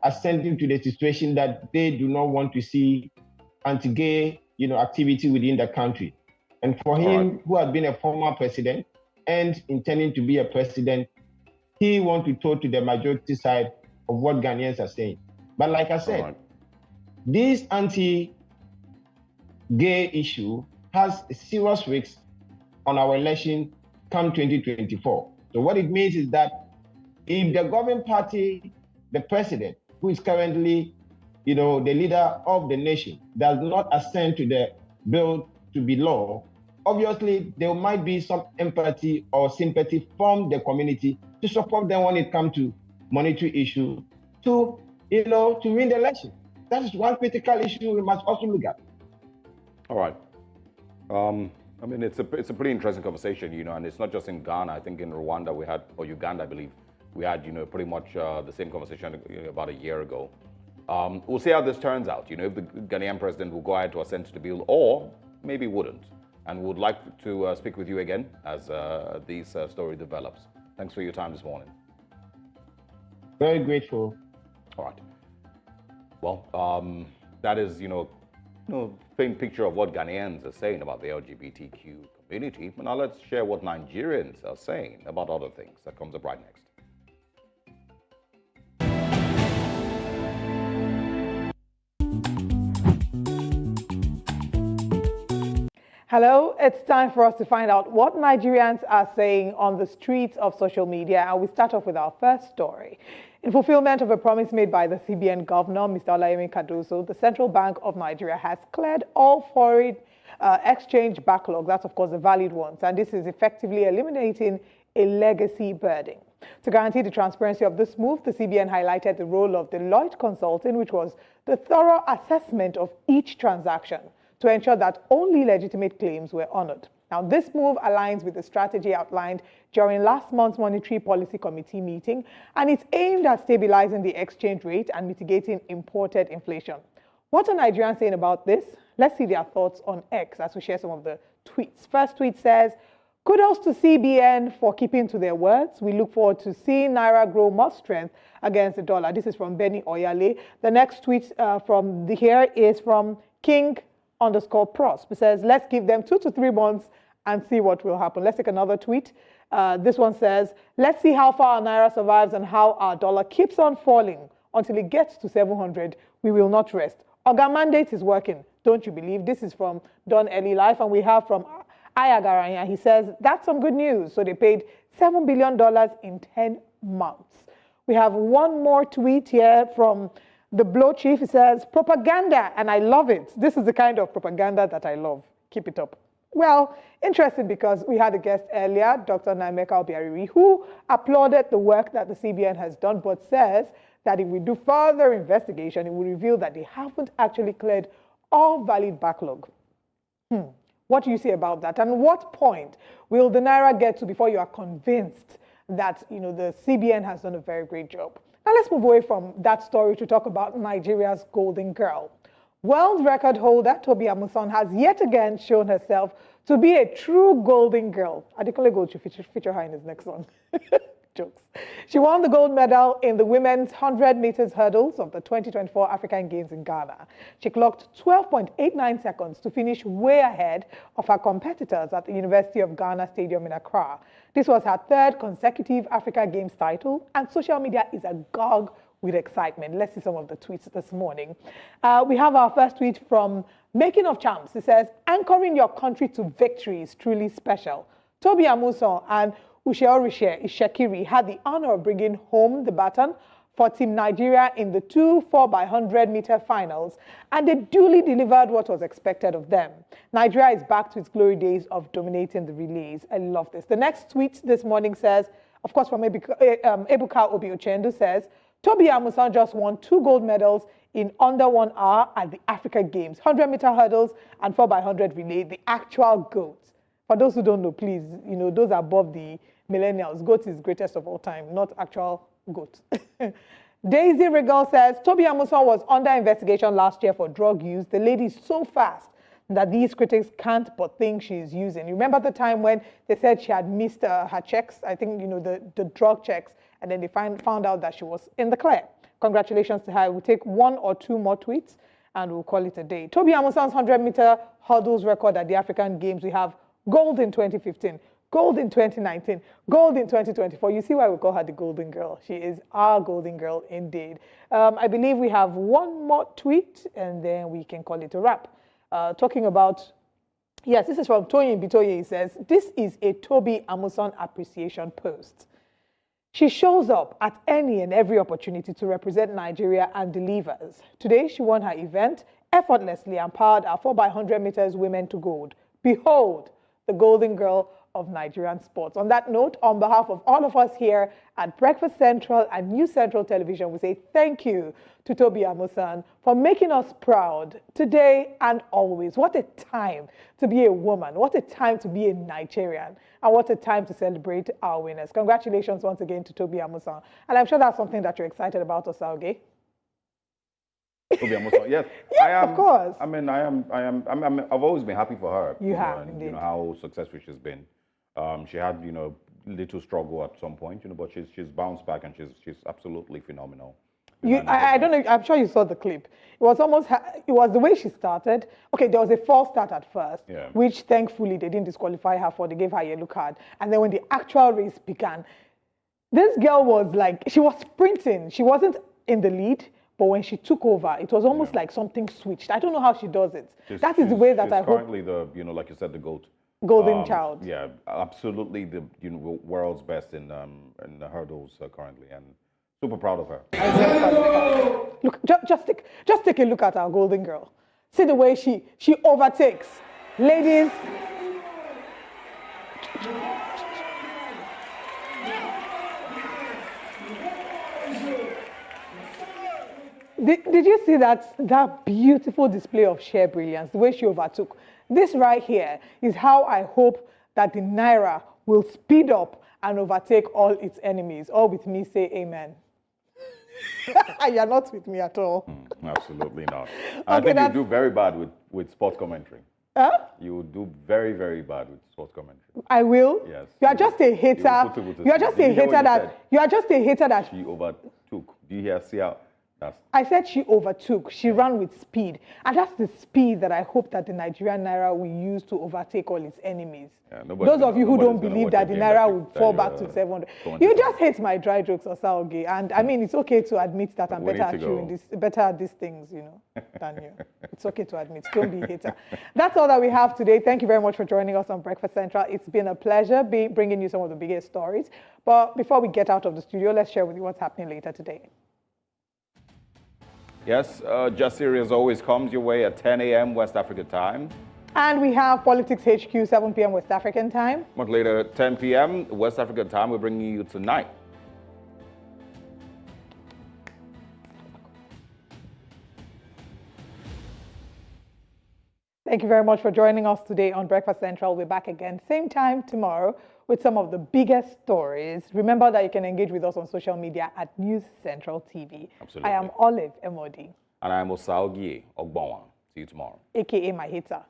assenting to the situation that they do not want to see anti-gay, activity within the country. And for him, who has been a former president and intending to be a president, he wants to talk to the majority side of what Ghanaians are saying. But like I said, this anti-gay issue has serious risks on our election come 2024. So what it means is that if the governing party, the president, who is currently, the leader of the nation, does not assent to the bill to be law, obviously there might be some empathy or sympathy from the community to support them when it comes to monetary issue to win the election. That is one critical issue we must also look at. All right. It's a pretty interesting conversation, and it's not just in Ghana. I think in Rwanda we had, or Uganda, I believe, we had, pretty much the same conversation about a year ago. We'll see how this turns out, if the Ghanaian president will go ahead to assent to the bill or maybe wouldn't. And we would like to speak with you again as this story develops. Thanks for your time this morning. Very grateful. All right. Well, that is, faint picture of what Ghanaians are saying about the LGBTQ community. But now let's share what Nigerians are saying about other things. That comes up right next. Hello, it's time for us to find out what Nigerians are saying on the streets of social media, and we start off with our first story. In fulfillment of a promise made by the CBN governor, Mr. Olayemi Cardoso, the Central Bank of Nigeria has cleared all foreign exchange backlog. That's, of course, the valid ones, and this is effectively eliminating a legacy burden. To guarantee the transparency of this move, the CBN highlighted the role of Deloitte Consulting, which was the thorough assessment of each transaction to ensure that only legitimate claims were honored. Now, this move aligns with the strategy outlined during last month's Monetary Policy Committee meeting, and it's aimed at stabilizing the exchange rate and mitigating imported inflation. What are Nigerians saying about this? Let's see their thoughts on X as we share some of the tweets. First tweet says, kudos to CBN for keeping to their words. We look forward to seeing Naira grow more strength against the dollar. This is from Benny Oyale. The next tweet here is from King_Pros. It says, let's give them 2 to 3 months and see what will happen. Let's take another tweet. This one says, let's see how far our Naira survives and how our dollar keeps on falling until it gets to 700. We will not rest. Oga mandate is working. Don't you believe? This is from Don Ellie Life, and we have from Ayagaranya. He says, that's some good news. So they paid $7 billion in 10 months. We have one more tweet here from the Blow Chief. He says, propaganda, and I love it. This is the kind of propaganda that I love. Keep it up. Well, interesting because we had a guest earlier, Dr. Naimeka Obiariri, who applauded the work that the CBN has done, but says that if we do further investigation, it will reveal that they haven't actually cleared all valid backlog. What do you say about that? And what point will the Naira get to before you are convinced that the CBN has done a very great job? Now let's move away from that story to talk about Nigeria's golden girl. World record holder Tobi Amusan has yet again shown herself to be a true golden girl. Adekunle Gold should feature her in his next one. Jokes. She won the gold medal in the women's 100 meters hurdles of the 2024 African Games in Ghana. She clocked 12.89 seconds to finish way ahead of her competitors at the University of Ghana Stadium in Accra. This was her 3rd consecutive Africa Games title, and social media is agog with excitement. Let's see some of the tweets this morning. We have our first tweet from Making of Champs. It says, anchoring your country to victory is truly special. Tobi Amusan and Usheorishe Ishekiri had the honor of bringing home the baton for Team Nigeria in the 2 4x100 meter finals, and they duly delivered what was expected of them. Nigeria is back to its glory days of dominating the relays. I love this. The next tweet this morning says, of course from Ebuka Obi Ochendu, says, Tobi Amusan just won 2 gold medals in under 1 hour at the Africa Games, 100 meter hurdles and 4x100 relay, the actual GOAT. For those who don't know, please, those above the millennials, GOAT is greatest of all time, not actual GOAT. Daisy Regal says, Tobi Amusan was under investigation last year for drug use. The lady is so fast that these critics can't but think she's using. You remember the time when they said she had missed her checks, I think, the drug checks, and then they found out that she was in the clear. Congratulations to her. We'll take 1 or 2 more tweets and we'll call it a day. Tobi Amusan's 100 meter hurdles record at the African Games. We have gold in 2015, gold in 2019, gold in 2024. You see why we call her the golden girl. She is our golden girl indeed. I believe we have 1 more tweet and then we can call it a wrap. Talking about, yes, this is from Toyin Bitoye. He says, this is a Tobi Amusan appreciation post. She shows up at any and every opportunity to represent Nigeria and delivers. Today, she won her event, effortlessly empowered our 4x100 meters women to gold. Behold, the golden girl of Nigerian sports. On that note, on behalf of all of us here at Breakfast Central and News Central Television, we say thank you to Tobi Amusan for making us proud today and always. What a time to be a woman. What a time to be a Nigerian. And what a time to celebrate our winners. Congratulations once again to Tobi Amusan. And I'm sure that's something that you're excited about, Osaoge. Tobi Amusan, yes. Yes, I am, of course. I mean, I've always been happy for her. You have, and, indeed. How successful she's been. She had, little struggle at some point, but she's bounced back and she's absolutely phenomenal. I don't know, I'm sure you saw the clip. It was the way she started. Okay, there was a false start at first, which thankfully they didn't disqualify her for. They gave her a yellow card. And then when the actual race began, this girl was like, she was sprinting. She wasn't in the lead, but when she took over, it was almost like something switched. I don't know how she does it. That is the way that I hope. Currently the, like you said, the GOAT. Golden child. Yeah, absolutely the world's best in the hurdles currently, and super proud of her. Look, just take a look at our golden girl. See the way she overtakes. Ladies, Did you see that beautiful display of sheer brilliance, the way she overtook? This right here is how I hope that the naira will speed up and overtake all its enemies. All with me say amen. You're not with me at all. Absolutely not. I think you do very bad with sports commentary. Huh? You will do very, very bad with sports commentary. I will. Yes. You are just a hater. You are just a hater that. You are just a hater that. She overtook. Do you hear? See how? I said she overtook. She ran with speed. And that's the speed that I hope that the Nigerian naira will use to overtake all its enemies. Yeah, those of you who don't believe that the naira will fall back to 700. You just hate my dry jokes, Osaoge. And I mean, it's okay to admit that I'm better at these things, you know, than you. It's okay to admit. Don't be a hater. That's all that we have today. Thank you very much for joining us on Breakfast Central. It's been a pleasure bringing you some of the biggest stories. But before we get out of the studio, let's share with you what's happening later today. Yes, Just Serious always comes your way at 10 a.m. West African time. And we have Politics HQ, 7 p.m. West African time. Much later, 10 p.m. West African time, we're bringing you Tonight. Thank you very much for joining us today on Breakfast Central. We're back again, same time tomorrow, with some of the biggest stories. Remember that you can engage with us on social media at News Central TV. Absolutely. I am Olive Emodi. And I am Osaogie Ogbonwa. See you tomorrow. AKA my hater.